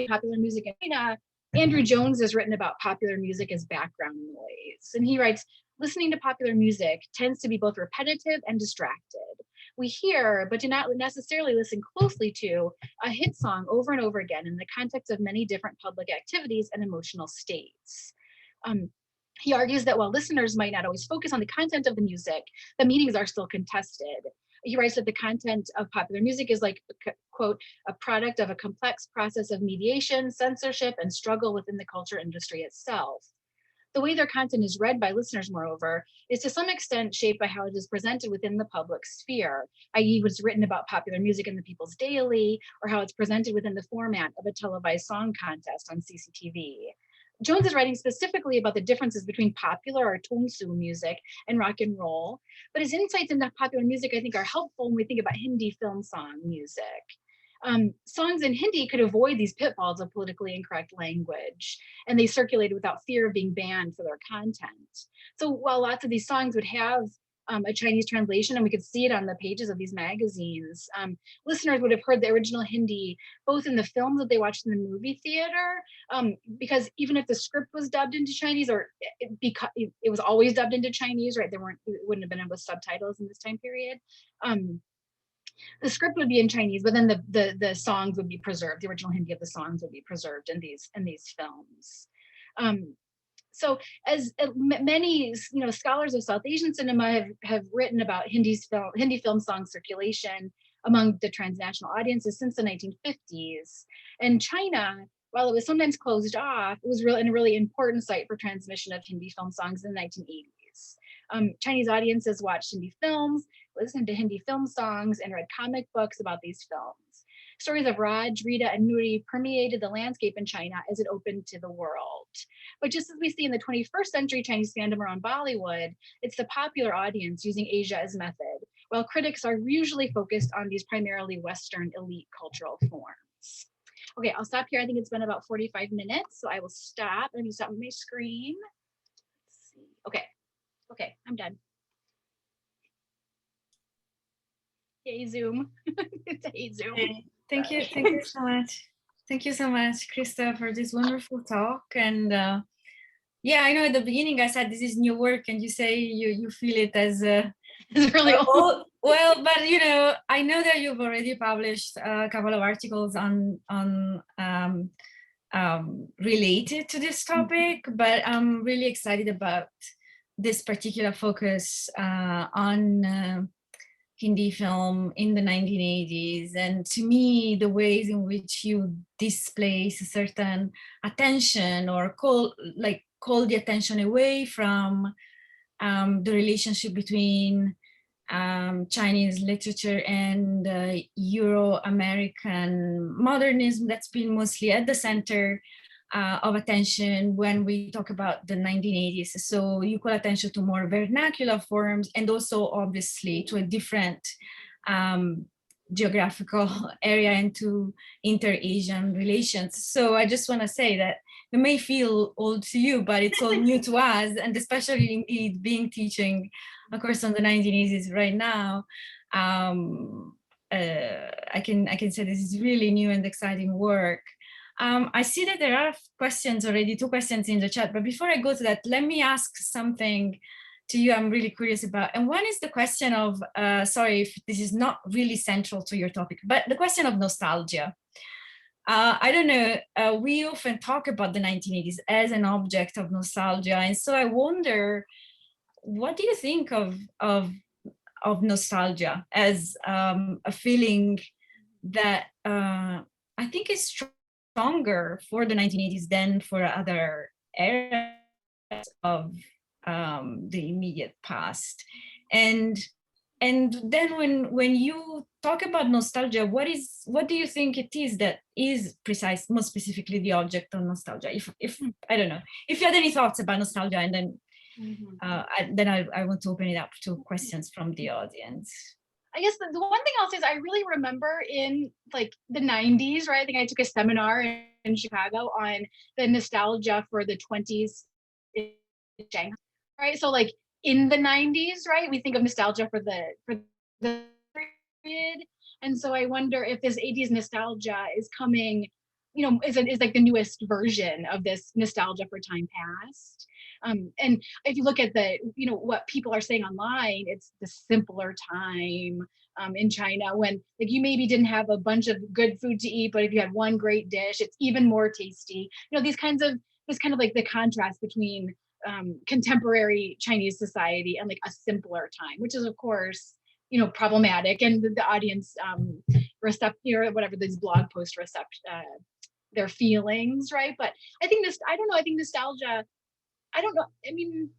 popular music in China, Andrew Jones has written about popular music as background noise. And he writes, listening to popular music tends to be both repetitive and distracted. We hear, but do not necessarily listen closely to, a hit song over and over again in the context of many different public activities and emotional states. He argues that while listeners might not always focus on the content of the music, the meanings are still contested. He writes that the content of popular music is like, quote, a product of a complex process of mediation, censorship, and struggle within the culture industry itself. The way their content is read by listeners, moreover, is to some extent shaped by how it is presented within the public sphere, i.e. what's written about popular music in the People's Daily, or how it's presented within the format of a televised song contest on CCTV. Jones is writing specifically about the differences between popular or tongsu music and rock and roll, but his insights into popular music, I think, are helpful when we think about Hindi film song music. Songs in Hindi could avoid these pitfalls of politically incorrect language, and they circulated without fear of being banned for their content. So while lots of these songs would have a Chinese translation, and we could see it on the pages of these magazines, listeners would have heard the original Hindi both in the films that they watched in the movie theater, because even if the script was dubbed into Chinese, or because it was always dubbed into Chinese, right? It wouldn't have been with subtitles in this time period. The script would be in Chinese, but then the songs would be preserved. The original Hindi of the songs would be preserved in these films. So as many scholars of South Asian cinema have written about Hindi film song circulation among the transnational audiences since the 1950s. And China, while it was sometimes closed off, it was a really important site for transmission of Hindi film songs in the 1980s. Chinese audiences watched Hindi films, listened to Hindi film songs, and read comic books about these films. Stories of Raj, Rita, and Nuri permeated the landscape in China as it opened to the world. But just as we see in the 21st century Chinese fandom around Bollywood, it's the popular audience using Asia as method, while critics are usually focused on these primarily Western elite cultural forms. Okay, I'll stop here. I think it's been about 45 minutes, so I will stop. Let me stop my screen. Let's see. Okay, I'm done. Yay, Zoom. Hey, Zoom. Okay. Thank you so much. Thank you so much, Krista, for this wonderful talk. And yeah, I know at the beginning I said this is new work, and you say you feel it as it's really old. Well, but I know that you've already published a couple of articles on related to this topic, but I'm really excited about this particular focus on Hindi film in the 1980s. And to me, the ways in which you displace a certain attention or call the attention away from the relationship between Chinese literature and Euro-American modernism that's been mostly at the center of attention when we talk about the 1980s. So you call attention to more vernacular forms and also obviously to a different geographical area and to inter-Asian relations. So I just want to say that it may feel old to you, but it's all new to us, and especially indeed being teaching a course on the 1980s right now. I can say this is really new and exciting work. I see that there are questions already, 2 questions in the chat, but before I go to that, let me ask something to you I'm really curious about. And one is the question of, sorry if this is not really central to your topic, but the question of nostalgia. I don't know, we often talk about the 1980s as an object of nostalgia. And so I wonder, what do you think of nostalgia as a feeling that I think is stronger for the 1980s than for other eras of the immediate past? And then when you talk about nostalgia, what do you think it is that is most specifically the object of nostalgia? If I don't know, if you had any thoughts about nostalgia, and then I want to open it up to questions from the audience. I guess the one thing I'll say is I really remember in like the 90s, right? I think I took a seminar in Chicago on the nostalgia for the 20s in Shanghai, right? So like in the 90s, right? We think of nostalgia for the period. And so I wonder if this 80s nostalgia is coming, you know, is like the newest version of this nostalgia for time past. And if you look at the, you know, what people are saying online, it's the simpler time in China when like you maybe didn't have a bunch of good food to eat, but if you had one great dish, it's even more tasty. You know, this kind of like the contrast between contemporary Chinese society and like a simpler time, which is of course, you know, problematic, and the audience or whatever these blog posts their feelings, right? But I think I think nostalgia, I don't know. I mean,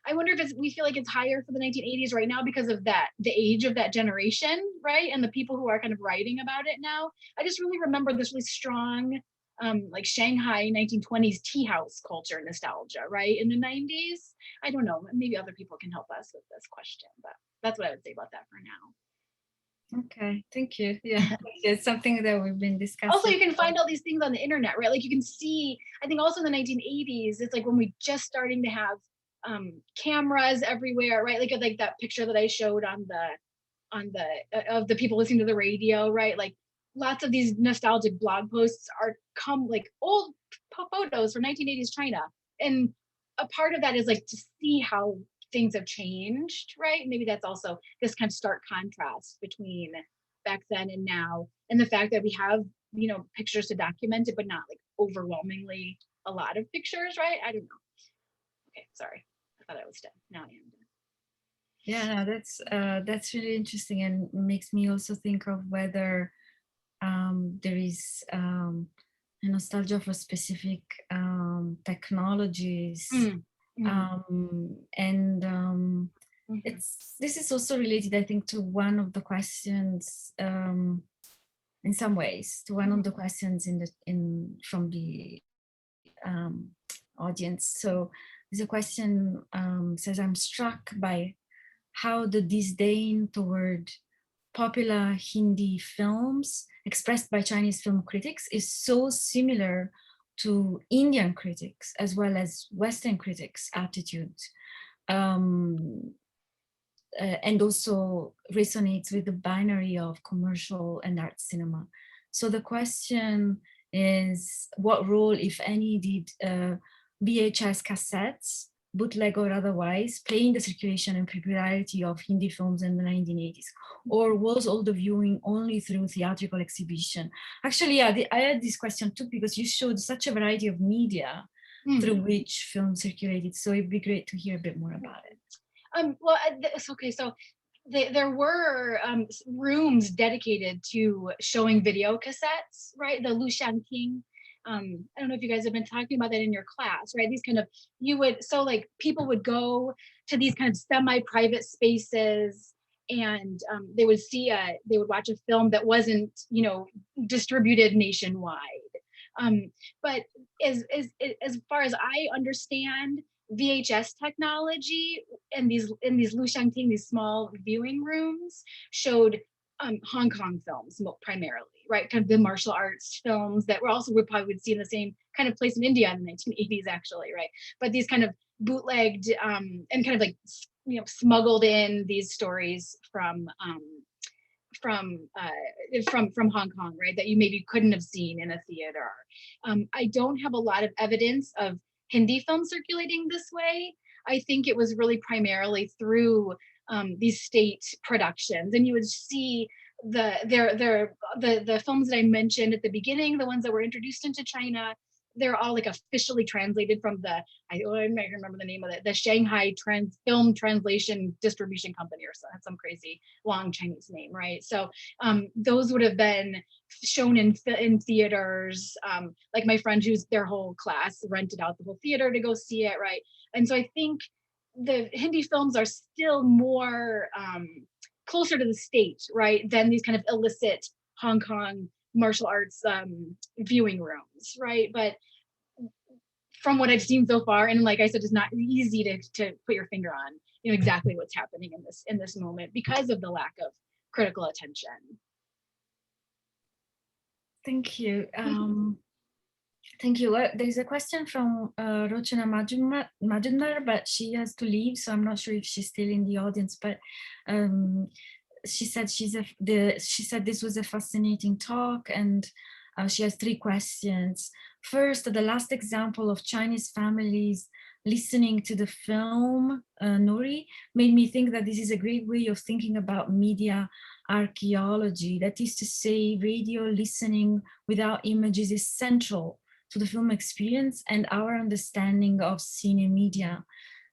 I wonder if we feel like it's higher for the 1980s right now because of that, the age of that generation, right? And the people who are kind of writing about it now. I just really remember this really strong, like Shanghai 1920s tea house culture nostalgia, right? In the 90s. I don't know, maybe other people can help us with this question, but that's what I would say about that for now. Okay, thank you. Yeah, it's something that we've been discussing. Also, you can find all these things on the internet, right? Like you can see, I think also in the 1980s, it's like when we just starting to have cameras everywhere, right? Like that picture that I showed on the of the people listening to the radio, right? Like lots of these nostalgic blog posts are like old photos from 1980s China. And a part of that is like to see how things have changed, right? Maybe that's also this kind of stark contrast between back then and now, and the fact that we have, you know, pictures to document it, but not like overwhelmingly a lot of pictures, right? I don't know. Okay, sorry. I thought I was done. Now I am done. Yeah, no, that's really interesting, and makes me also think of whether there is a nostalgia for specific technologies. This is also related, I think, to one of the questions in some ways, to one of the questions from the audience. So there's a question, says, I'm struck by how the disdain toward popular Hindi films expressed by Chinese film critics is so similar to Indian critics as well as Western critics' attitudes, and also resonates with the binary of commercial and art cinema. So the question is, what role, if any, did VHS cassettes, bootleg or otherwise, play in the circulation and popularity of Hindi films in the 1980s? Or was all the viewing only through theatrical exhibition? Actually, yeah, I had this question too, because you showed such a variety of media through which film circulated. So it'd be great to hear a bit more about it. Well, it's okay. So there were rooms dedicated to showing video cassettes, right? The Lu King. I don't know if you guys have been talking about that in your class, right? These kind of, so like people would go to these kind of semi-private spaces, and they would watch a film that wasn't, distributed nationwide. But as far as I understand, VHS technology in these Lu Shangting, these small viewing rooms, showed Hong Kong films primarily, right? Kind of the martial arts films that we probably would see in the same kind of place in India in the 1980s, actually, right? But these kind of bootlegged and kind of like smuggled in these stories from Hong Kong, right? That you maybe couldn't have seen in a theater. I don't have a lot of evidence of Hindi film circulating this way. I think it was really primarily through these state productions, and you would see the films that I mentioned at the beginning, the ones that were introduced into China. They're all like officially translated from I might remember the name of it, the Shanghai Film Translation Distribution Company, or some crazy long Chinese name, right? So those would have been shown in theaters. Like my friend, who's their whole class rented out the whole theater to go see it, right? And so I think the Hindi films are still more closer to the state, right, than these kind of illicit Hong Kong martial arts viewing rooms, right? But from what I've seen so far, and like I said, it's not easy to put your finger on, exactly what's happening in this moment because of the lack of critical attention. Thank you. Thank you. There's a question from Rochana Majumdar, but she has to leave, so I'm not sure if she's still in the audience. But she said she said this was a fascinating talk, and she has 3 questions. First, the last example of Chinese families listening to the film Nuri made me think that this is a great way of thinking about media archaeology. That is to say, radio listening without images is central to the film experience and our understanding of cine media.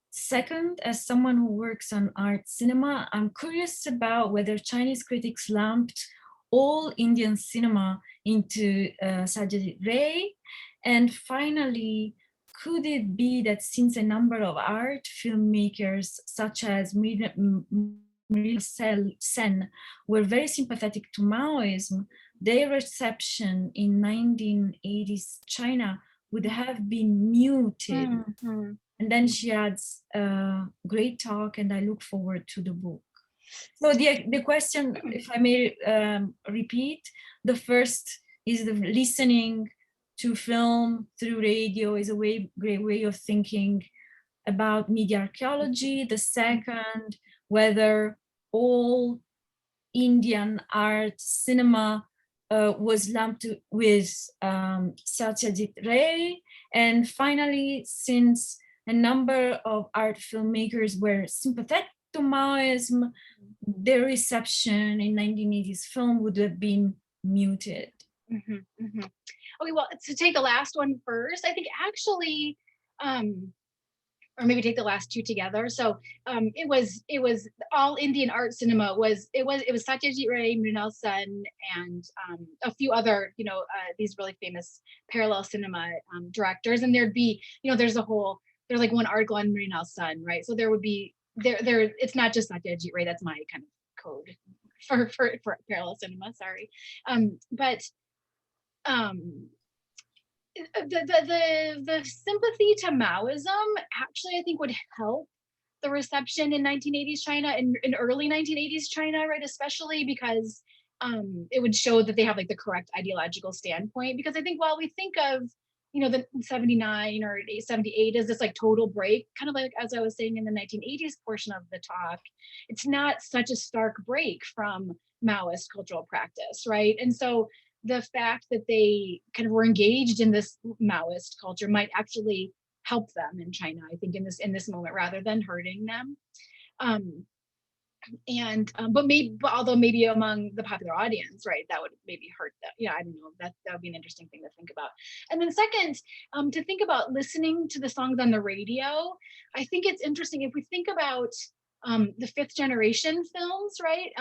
Second, as someone who works on art cinema, I'm curious about whether Chinese critics lumped all Indian cinema into Satyajit Ray. And finally, could it be that since a number of art filmmakers such as Mrinaal Sen were very sympathetic to Maoism, their reception in 1980s China would have been muted? Mm-hmm. And then she adds, great talk, and I look forward to the book. So the question, if I may repeat, the first is the listening to film through radio is a great way of thinking about media archaeology. The second, whether all Indian art cinema was lumped with Satyajit Ray. And finally, since a number of art filmmakers were sympathetic to Maoism, their reception in 1980s film would have been muted. Mm-hmm, mm-hmm. Okay, well, to take the last one first, I think actually, or maybe take the last 2 together. So it was all Indian art cinema. It was Satyajit Ray, Mrinaal Sen, and a few other, these really famous parallel cinema directors. And there'd be, there's like one article on Mrinaal Sen, right? So there would be it's not just Satyajit Ray. That's my kind of code for parallel cinema. Sorry, but the sympathy to Maoism actually, I think, would help the reception in 1980s China, in early 1980s China, right? Especially because it would show that they have like the correct ideological standpoint. Because I think while we think of, the 79 or 78 as this like total break, kind of like as I was saying in the 1980s portion of the talk, it's not such a stark break from Maoist cultural practice, right? And so the fact that they kind of were engaged in this Maoist culture might actually help them in China, I think, in this moment, rather than hurting them. But although maybe among the popular audience, right, that would maybe hurt them. I don't know. That would be an interesting thing to think about. And then second, to think about listening to the songs on the radio. I think it's interesting if we think about the fifth generation films, right?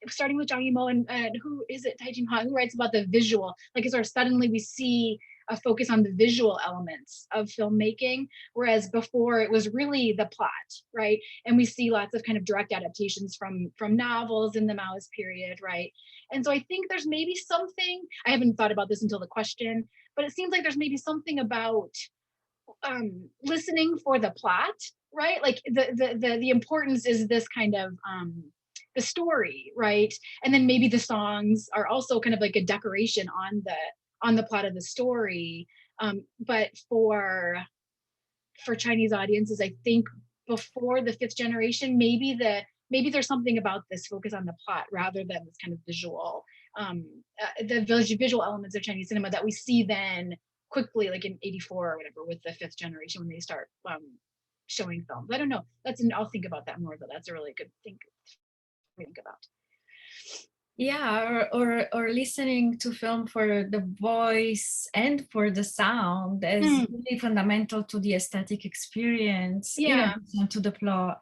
Starting with Zhang Yimou and who is it, Tai Jin Han, who writes about the visual, like sort of suddenly we see a focus on the visual elements of filmmaking, whereas before it was really the plot, right? And we see lots of kind of direct adaptations from novels in the Maoist period, right? And so I think there's maybe something, I haven't thought about this until the question, but it seems like there's maybe something about listening for the plot, right? Like the importance is this kind of the story, right? And then maybe the songs are also kind of like a decoration on the plot of the story. But for Chinese audiences, I think before the fifth generation, maybe there's something about this focus on the plot rather than this kind of visual, the visual elements of Chinese cinema that we see then quickly, like in '84 or whatever, with the fifth generation when they start showing films. I don't know. I'll think about that more, but that's a really good thing to think about. Yeah, or listening to film for the voice and for the sound as really fundamental to the aesthetic experience, in addition to the plot.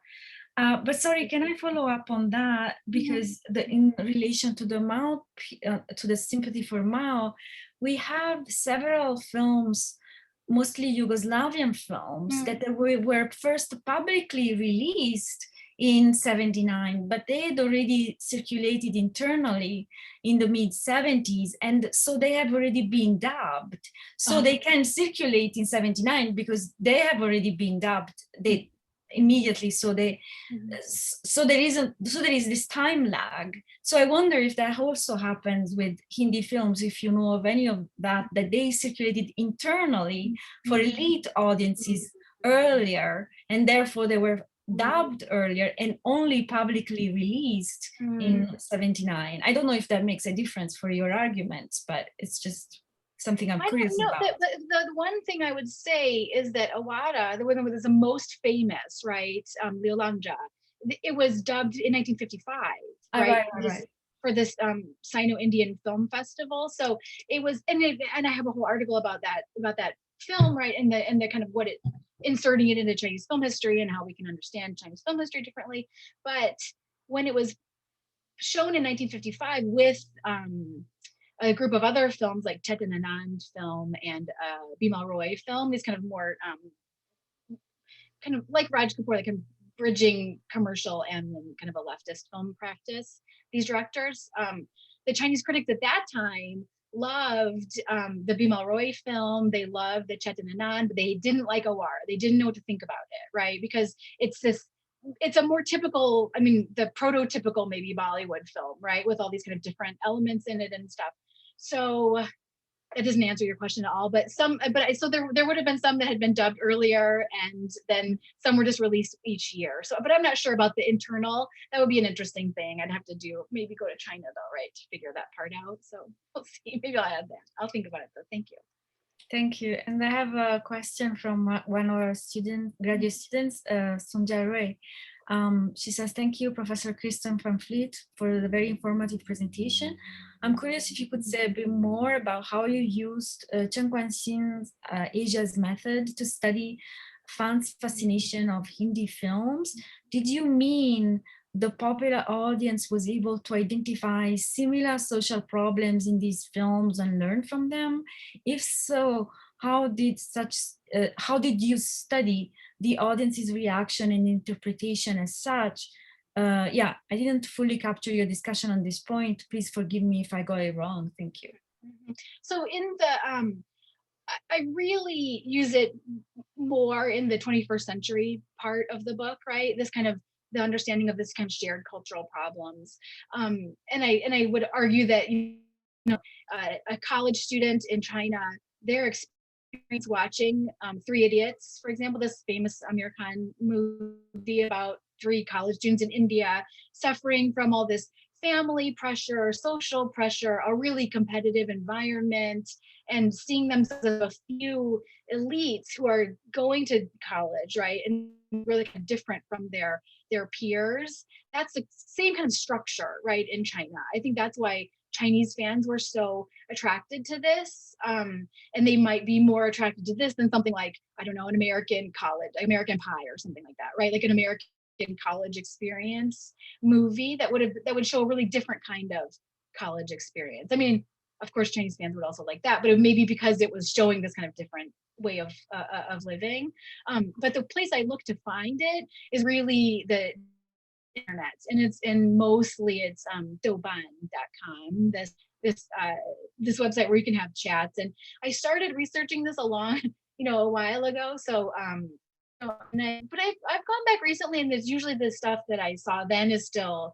But sorry, can I follow up on that? Because in relation to the Mao, to the sympathy for Mao, we have several films, mostly Yugoslavian films, that were first publicly released in '79, but they had already circulated internally in the mid '70s, and so they have already been dubbed. So they can circulate in '79 because they have already been dubbed. They immediately, so there is this time lag. So I wonder if that also happens with Hindi films, if you know of any of that they circulated internally for elite audiences earlier, and therefore they were dubbed earlier and only publicly released in '79. I don't know if that makes a difference for your arguments, but it's just something I'm curious about. The one thing I would say is that Awada, the woman that was the most famous, right, Liu Langjia, it was dubbed in 1955, right? For this Sino-Indian Film Festival. So it was, and I have a whole article about that film, right, and the kind of what it, inserting it into Chinese film history and how we can understand Chinese film history differently. But when it was shown in 1955 with a group of other films like Chetan Anand film and Bimal Roy film, these kind of more kind of like Raj Kapoor, like bridging commercial and kind of a leftist film practice, these directors. The Chinese critics at that time loved the Bimal Roy film, they loved the Chetan Anand, but they didn't like Awara. They didn't know what to think about it, right? Because it's a more typical, I mean, the prototypical maybe Bollywood film, right? With all these kind of different elements in it and stuff. So it doesn't answer your question at all, but so there would have been some that had been dubbed earlier, and then some were just released each year. So, but I'm not sure about the internal. That would be an interesting thing. I'd have to maybe go to China though, right, to figure that part out. So we'll see. Maybe I'll add that. I'll think about it though. Thank you. Thank you. And I have a question from one of our graduate students, Sonja Ray. She says, thank you, Professor Kristen Van Vliet, for the very informative presentation. I'm curious if you could say a bit more about how you used Chen Guanxin's Asia's method to study fans' fascination of Hindi films. Did you mean the popular audience was able to identify similar social problems in these films and learn from them? If so, how did you study the audience's reaction and interpretation as such? Yeah, I didn't fully capture your discussion on this point. Please forgive me if I got it wrong. Thank you. So in the, I really use it more in the 21st century part of the book, right? This kind of, the understanding of this kind of shared cultural problems. And I would argue that, a college student in China, their experience watching Three Idiots, for example, this famous Amir Khan movie about three college students in India suffering from all this family pressure, social pressure, a really competitive environment, and seeing themselves as a few elites who are going to college, right, and really kind of different from their peers. That's the same kind of structure, right, in China. I think that's why Chinese fans were so attracted to this, and they might be more attracted to this than something like, I don't know, an American college, American Pie or something like that, right? Like an American college experience movie that would show a really different kind of college experience. I mean, of course, Chinese fans would also like that, but it may be because it was showing this kind of different way of living. But the place I look to find it is really the internet, and mostly it's Douban.com. This website where you can have chats. And I started researching this a while ago. So but I've gone back recently, and there's usually the stuff that I saw then is still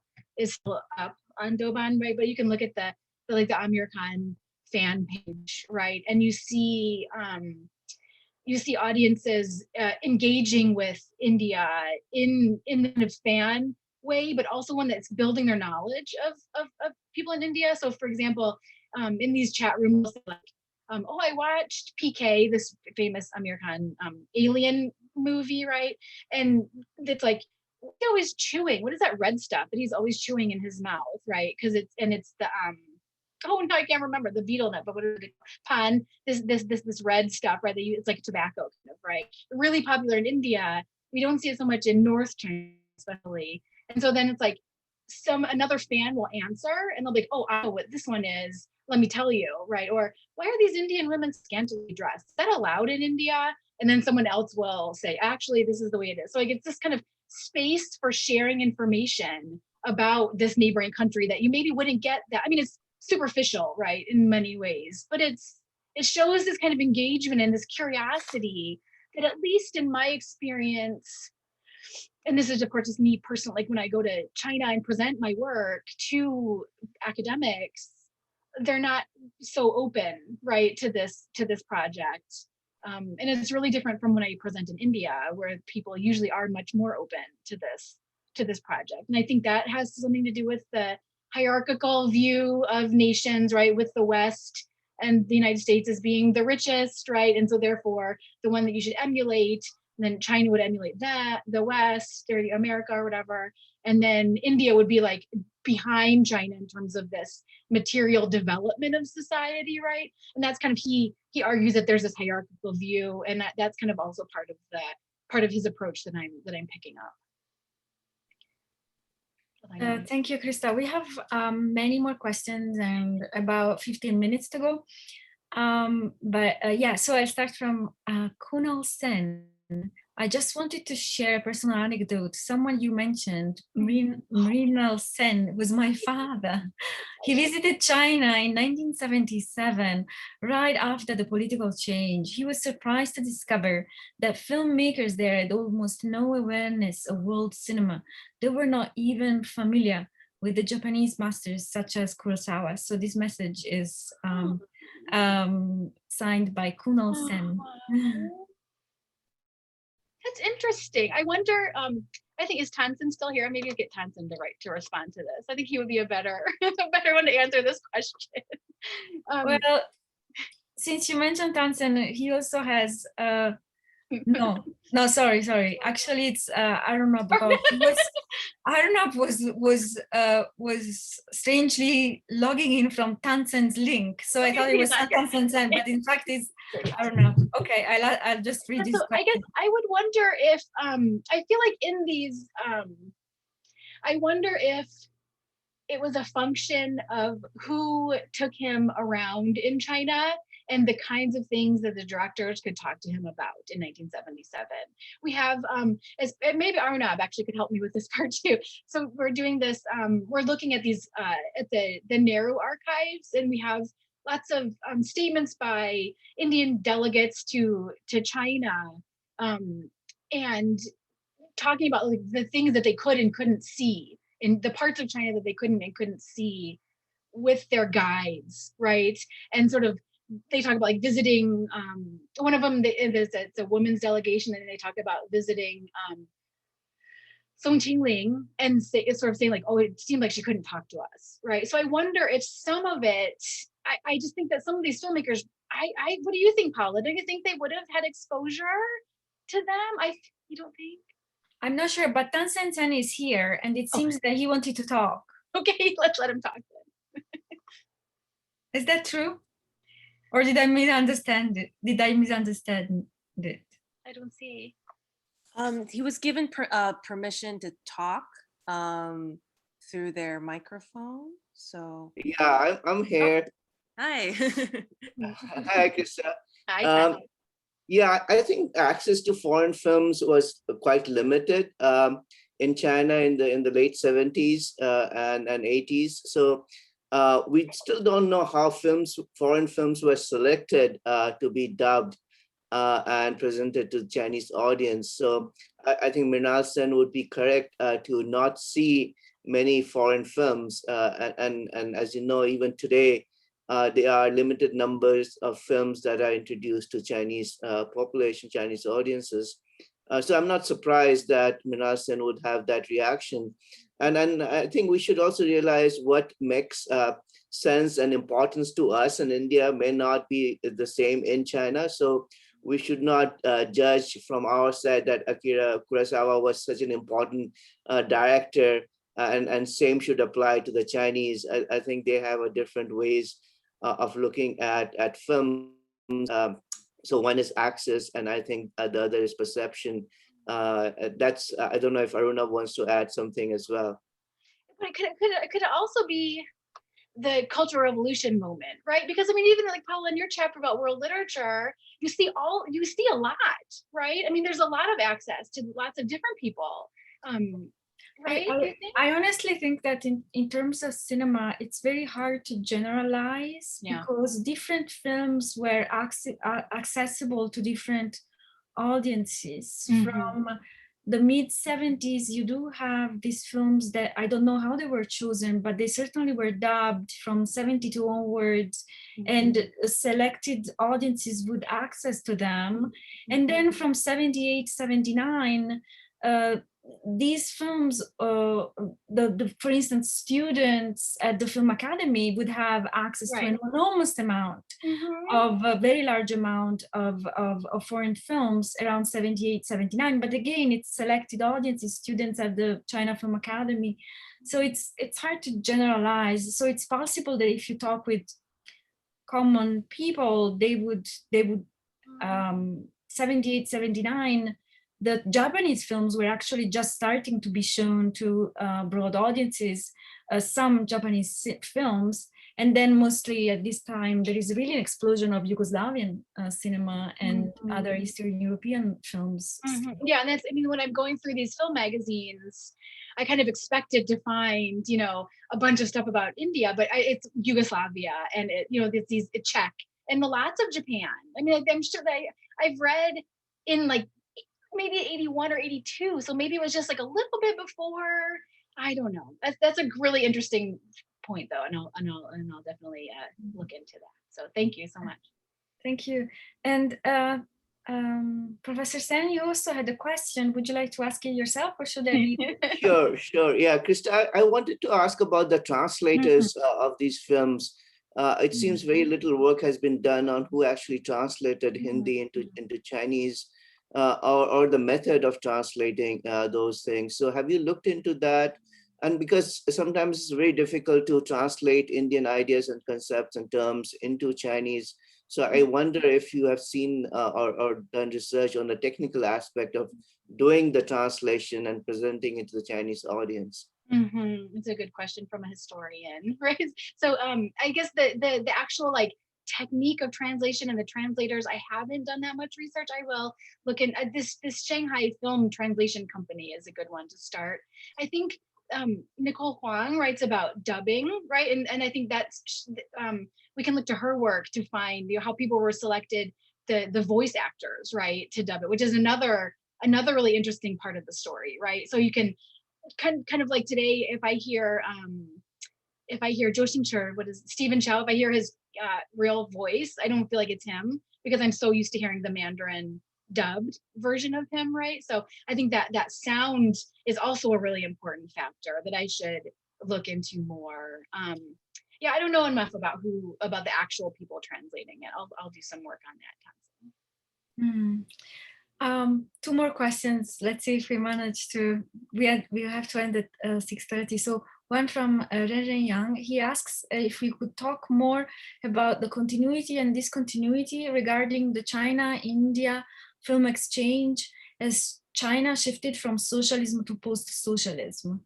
up on Douban, right? But you can look at the Amir Khan fan page, right? And you see audiences engaging with India in the fan way, but also one that's building their knowledge of people in India. So for example, in these chat rooms, like, I watched PK, this famous Amir Khan alien movie, right? And it's like, he's always chewing. What is that red stuff that he's always chewing in his mouth, right? Because it's the oh no, I can't remember the betel nut, but what is it? Pan, this red stuff, right? It's like tobacco, kind of, right? Really popular in India. We don't see it so much in North China, especially. And so then it's like another fan will answer, and they'll be like, oh, I know what this one is. Let me tell you, right? Or why are these Indian women scantily dressed? Is that allowed in India? And then someone else will say, actually, this is the way it is. So like, it's this kind of space for sharing information about this neighboring country that you maybe wouldn't get that. I mean, it's superficial, right, in many ways, but it shows this kind of engagement and this curiosity that, at least in my experience, and this is of course just me personally, like when I go to China and present my work to academics, they're not so open, right, to this project. And it's really different from when I present in India, where people usually are much more open to this project. And I think that has something to do with the hierarchical view of nations, right, with the West and the United States as being the richest, right? And so therefore the one that you should emulate, and then China would emulate that, the West or the America or whatever. And then India would be like behind China in terms of this material development of society, right? And that's kind of, he argues that there's this hierarchical view, and that's kind of also part of his approach that I'm picking up. Thank you, Krista. We have many more questions and about 15 minutes to go. Yeah, so I'll start from Kunal Sen. I just wanted to share a personal anecdote. Someone you mentioned, Mrinal Sen, was my father. He visited China in 1977, right after the political change. He was surprised to discover that filmmakers there had almost no awareness of world cinema. They were not even familiar with the Japanese masters such as Kurosawa. So this message is signed by Kunal Sen. That's interesting. I wonder, I think, is Tansen still here? Maybe I'll get Tansen to respond to this. I think he would be a better one to answer this question. Well, since you mentioned Tansen, he also has no, sorry. Actually, it's Arunab. Arunab was strangely logging in from Tansen's link, so I thought it was Tansen, but in fact it's Arunab. Okay, I'll just read this. I guess I would wonder if I feel like in these I wonder if it was a function of who took him around in China and the kinds of things that the directors could talk to him about in 1977. We have, maybe Arunab actually could help me with this part too. So we're doing this, we're looking at these, at the Nehru archives, and we have lots of statements by Indian delegates to China, and talking about like the things that they could and couldn't see, in the parts of China that they couldn't see with their guides, right? And sort of, they talk about like visiting, one of them, it's a women's delegation, and they talk about visiting Song Qingling, and it's sort of saying like, oh, it seemed like she couldn't talk to us, right? So I wonder if some of it, I just think that some of these filmmakers, what do you think, Paula? Do you think they would have had exposure to them? You don't think? I'm not sure, but Tansen Sen is here, and it seems that he wanted to talk. Okay, let's let him talk then. Is that true? Or did I misunderstand it? I don't see. He was given permission to talk through their microphone. So Yeah, I'm here. hi. Hi, Krista. Hi, Um, yeah, I think access to foreign films was quite limited in China in the late 70s and 80s. So we still don't know how foreign films were selected to be dubbed and presented to the Chinese audience. So I think Mrinal Sen would be correct to not see many foreign films. And as you know, even today, there are limited numbers of films that are introduced to Chinese population, Chinese audiences. So I'm not surprised that Mrinal Sen would have that reaction. And I think we should also realize what makes sense and importance to us in India may not be the same in China. So we should not judge from our side that Akira Kurosawa was such an important director, and same should apply to the Chinese. I think they have a different ways of looking at films. So one is access, and I think the other is perception. That's I don't know if Aruna wants to add something as well. But it could also be the Cultural Revolution moment, right? Because I mean, even like Paula, in your chapter about world literature, you see a lot, right? I mean, there's a lot of access to lots of different people. Right? I honestly think that in terms of cinema, it's very hard to generalize because different films were accessible to different audiences. From the mid 70s, you do have these films that I don't know how they were chosen, but they certainly were dubbed from 72 onwards, and selected audiences would access to them. And then from 78, 79, these films, for instance, students at the Film Academy would have access to an enormous amount of a very large amount of foreign films around 78, 79. But again, it's selected audiences, students at the China Film Academy. So it's hard to generalize. So it's possible that if you talk with common people, they would 78, 79, the Japanese films were actually just starting to be shown to broad audiences, some Japanese films. And then mostly at this time, there is really an explosion of Yugoslavian cinema and other Eastern European films. Yeah, and that's, I mean, when I'm going through these film magazines, I kind of expected to find, you know, a bunch of stuff about India, but it's Yugoslavia and it's Czech and lots of Japan. I mean, I'm sure that I've read in like maybe 81 or 82, so maybe it was just like a little bit before. I don't know. That's a really interesting point though, and I'll definitely look into that. So thank you so much. Thank you. And Professor Sen, you also had a question. Would you like to ask it yourself, or should I read it? Sure. Yeah, Krista, I wanted to ask about the translators of these films. It seems very little work has been done on who actually translated Hindi into Chinese, or the method of translating those things. So have you looked into that? And because sometimes it's very difficult to translate Indian ideas and concepts and terms into Chinese. So I wonder if you have seen or done research on the technical aspect of doing the translation and presenting it to the Chinese audience. It's a good question from a historian, right? So I guess the actual like technique of translation and the translators, I haven't done that much research. I will look in this Shanghai Film Translation Company is a good one to start. I think Nicole Huang writes about dubbing, right? And I think that's we can look to her work to find how people were selected, the voice actors, right, to dub it, which is another really interesting part of the story, right? So you can kind of like today, if I hear Zhou Xingche, what is Stephen Chow, if I hear his real voice, I don't feel like it's him because I'm so used to hearing the Mandarin dubbed version of him, right? So I think that sound is also a really important factor that I should look into more. Yeah, I don't know enough about the actual people translating it. I'll do some work on that. Two more questions. Let's see if we manage to. We have to end at 6:30. So one from Ren Yang. He asks if we could talk more about the continuity and discontinuity regarding the China-India film exchange, as China shifted from socialism to post-socialism.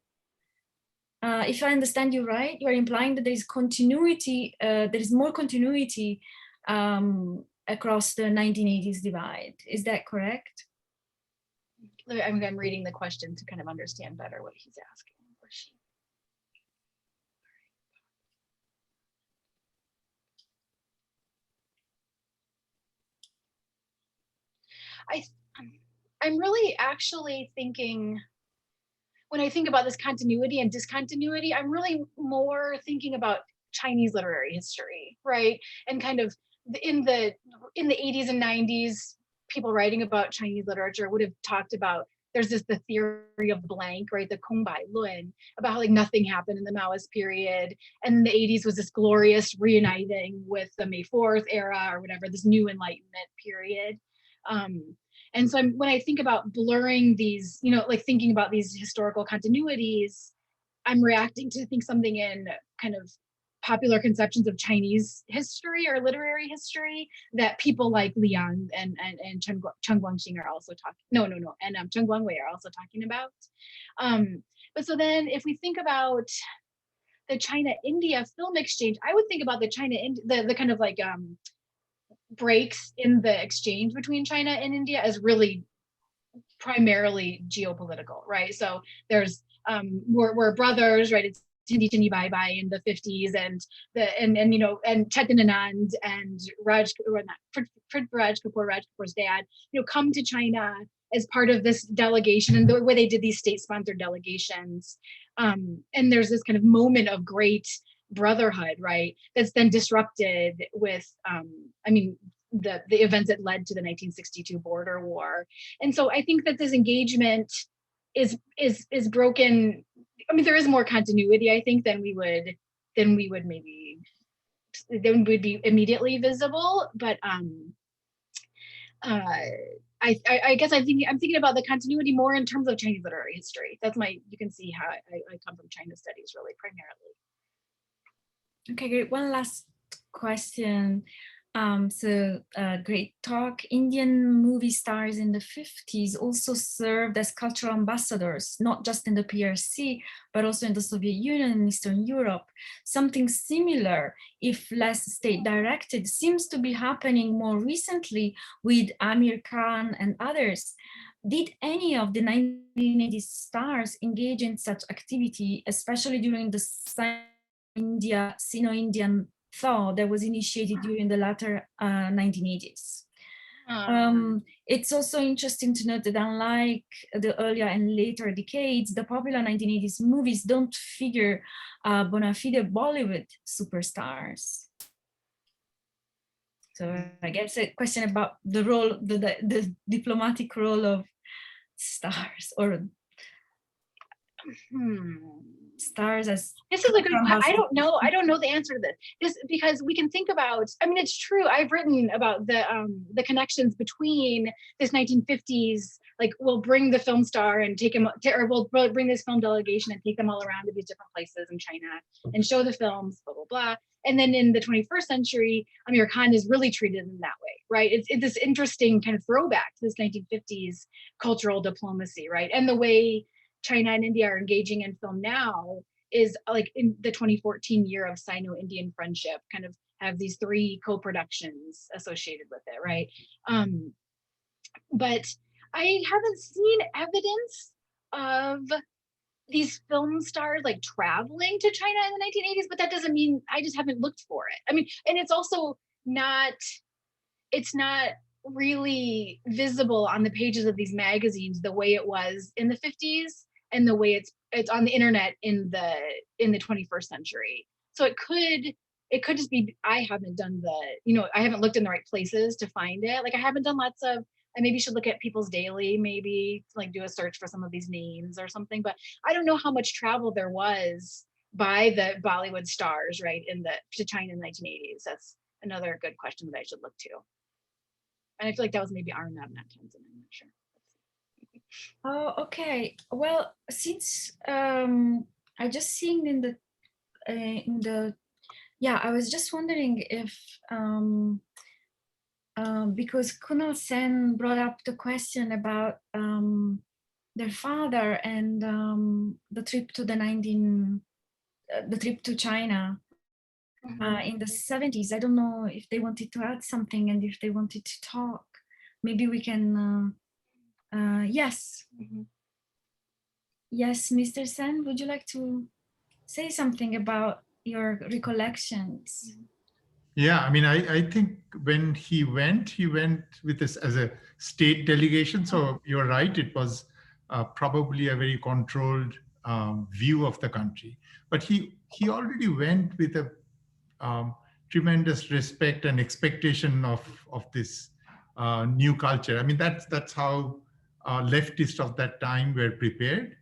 If I understand you right, you are implying that there is continuity, there is more continuity across the 1980s divide. Is that correct? I'm reading the question to kind of understand better what he's asking. Or she. I'm really actually thinking, when I think about this continuity and discontinuity, I'm really more thinking about Chinese literary history, right? And kind of in the 80s and 90s, people writing about Chinese literature would have talked about, there's the theory of blank, right? The Kongbai Lun, about how like nothing happened in the Maoist period. And in the 80s was this glorious reuniting with the May 4th era or whatever, this new Enlightenment period. And so when I think about blurring these, you know, like thinking about these historical continuities, I'm reacting to think something in kind of popular conceptions of Chinese history or literary history that people like Liang and Chen Guangxing are also talking, and Chen Guangwei are also talking about. But so then if we think about the China-India film exchange, I would think about the the kind of like breaks in the exchange between China and India as really primarily geopolitical, right? So there's we're brothers, right? It's Hindi Chini Bye Bye in the 50s, and you know, and Chetan Anand and Raj Kapoor's dad, you know, come to China as part of this delegation, and the way they did these state-sponsored delegations. And there's this kind of moment of great brotherhood, right? That's then disrupted with, I mean, the events that led to the 1962 border war. And so I think that this engagement is broken. I mean, there is more continuity, I think, than would be immediately visible. But I guess I'm thinking about the continuity more in terms of Chinese literary history. That's you can see how I come from China studies really primarily. Okay, great. One last question. Great talk. Indian movie stars in the 50s also served as cultural ambassadors, not just in the PRC, but also in the Soviet Union and Eastern Europe. Something similar, if less state-directed, seems to be happening more recently with Amir Khan and others. Did any of the 1980s stars engage in such activity, especially during the Sino-Indian thaw that was initiated during the latter 1980s. It's also interesting to note that unlike the earlier and later decades, the popular 1980s movies don't feature bona fide Bollywood superstars. So I guess a question about the role, the diplomatic role of stars or stars as this is a good question. I don't know the answer to this because we can think about, I mean, it's true, I've written about the connections between this 1950s, like we'll bring the film star and take him, or we'll bring this film delegation and take them all around to these different places in China and show the films, blah blah blah. And then in the 21st century, Amir Khan is really treated in that way, right? It's this interesting kind of throwback to this 1950s cultural diplomacy, right? And the way China and India are engaging in film now is like in the 2014 year of Sino-Indian friendship, kind of have these 3 co-productions associated with it, right? But I haven't seen evidence of these film stars like traveling to China in the 1980s, but that doesn't mean, I just haven't looked for it. I mean, and it's also not really visible on the pages of these magazines the way it was in the 50s and the way it's on the internet in the 21st century. So it could just be I haven't done I haven't looked in the right places to find it. Like I haven't done lots of, I maybe should look at People's Daily, maybe like do a search for some of these names or something, but I don't know how much travel there was by the Bollywood stars, right, to China in the 1980s. That's another good question that I should look to. And I feel like that was maybe Arnab, not Tenzin, I'm not sure. Oh, okay. Well, since I just seen in the yeah, I was just wondering if because Kunal Sen brought up the question about their father and the trip to the trip to China in the 70s. I don't know if they wanted to add something and if they wanted to talk. Maybe we can, yes. Yes, Mr. Sen, would you like to say something about your recollections? Yeah, I mean, I think when he went with this as a state delegation. So you're right, it was probably a very controlled view of the country. But he already went with a tremendous respect and expectation of this new culture. I mean, that's how leftists of that time were prepared.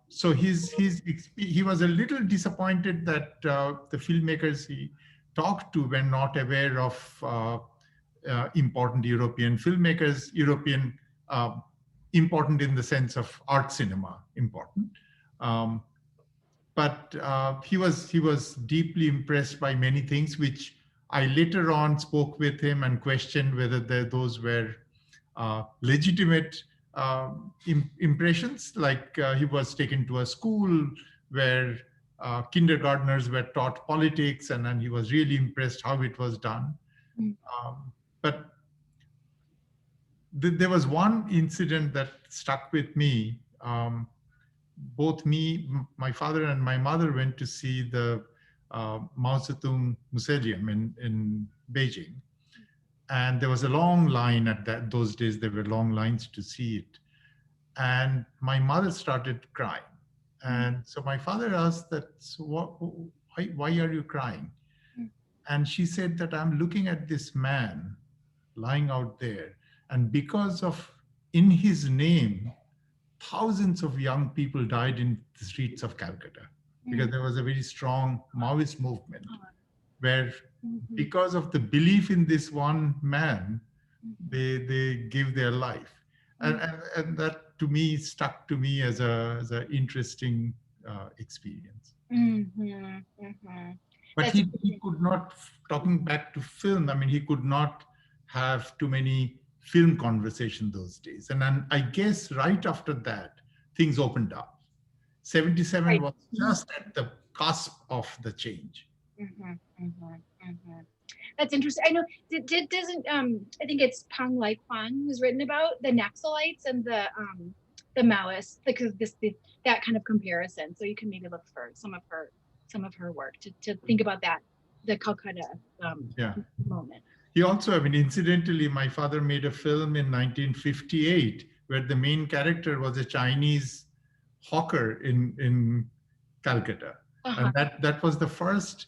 So he was a little disappointed that the filmmakers he talked to were not aware of important European filmmakers, important in the sense of art cinema, important. But he was deeply impressed by many things, which I later on spoke with him and questioned whether those were legitimate impressions. Like he was taken to a school where kindergartners were taught politics, and then he was really impressed how it was done. But there was one incident that stuck with me. Both my father and my mother went to see the Mao Zedong Mausoleum in Beijing. And there was a long line at those days. There were long lines to see it. And my mother started crying. And so my father asked that, so why are you crying? And she said that I'm looking at this man lying out there. And because of, in his name, thousands of young people died in the streets of Calcutta, because there was a very strong Maoist movement where, because of the belief in this one man, they give their life. And that to me stuck to me as a interesting experience. But he could not, talking back to film, I mean, he could not have too many film conversation those days. And then I guess right after that, things opened up. 77 was just at the cusp of the change. That's interesting. I know, doesn't, I think it's Pang Lai Quan who's written about the Naxalites and the Maoists, because that kind of comparison. So you can maybe look for some of her work to think about that, the Calcutta moment. He also, I mean, incidentally, my father made a film in 1958 where the main character was a Chinese hawker in Calcutta. And that was the first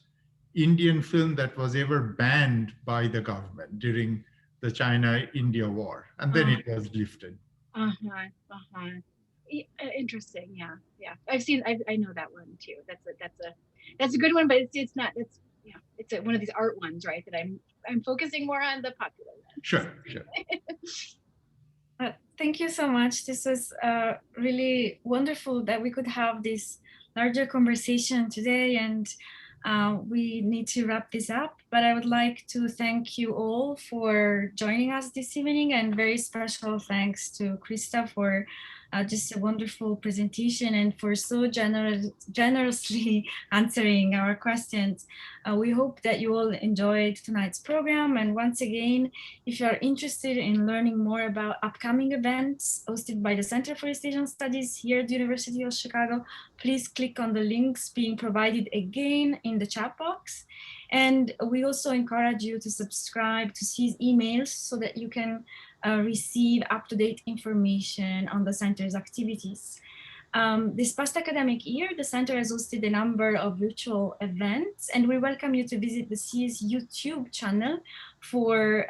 Indian film that was ever banned by the government during the China-India war. And then it was lifted. Interesting. Yeah. I know that one too. That's a good one, but it's not, it's one of these art ones, right? That I'm focusing more on the popular ones. Sure. Thank you so much. This was really wonderful that we could have this larger conversation today, and we need to wrap this up. But I would like to thank you all for joining us this evening, and very special thanks to Krista for just a wonderful presentation and for so generously answering our questions. We hope that you all enjoyed tonight's program. And once again, if you are interested in learning more about upcoming events hosted by the Center for East Asian Studies here at the University of Chicago, please click on the links being provided again in the chat box. And we also encourage you to subscribe to SEA's emails so that you can receive up-to-date information on the center's activities. This past academic year, the center has hosted a number of virtual events, and we welcome you to visit the SEA's YouTube channel for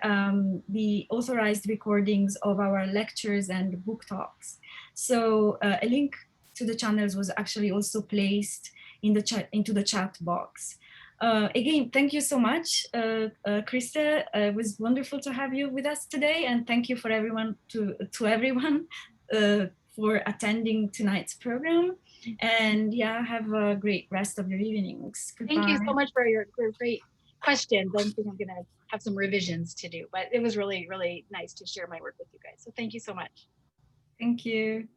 the authorized recordings of our lectures and book talks. So a link to the channels was actually also placed in the chat, into the chat box. Again, thank you so much, Krista. It was wonderful to have you with us today, and thank you for everyone for attending tonight's program. And yeah, have a great rest of your evenings. Goodbye. Thank you so much for your great questions, I think I'm gonna have some revisions to do, but it was really, really nice to share my work with you guys. So thank you so much. Thank you.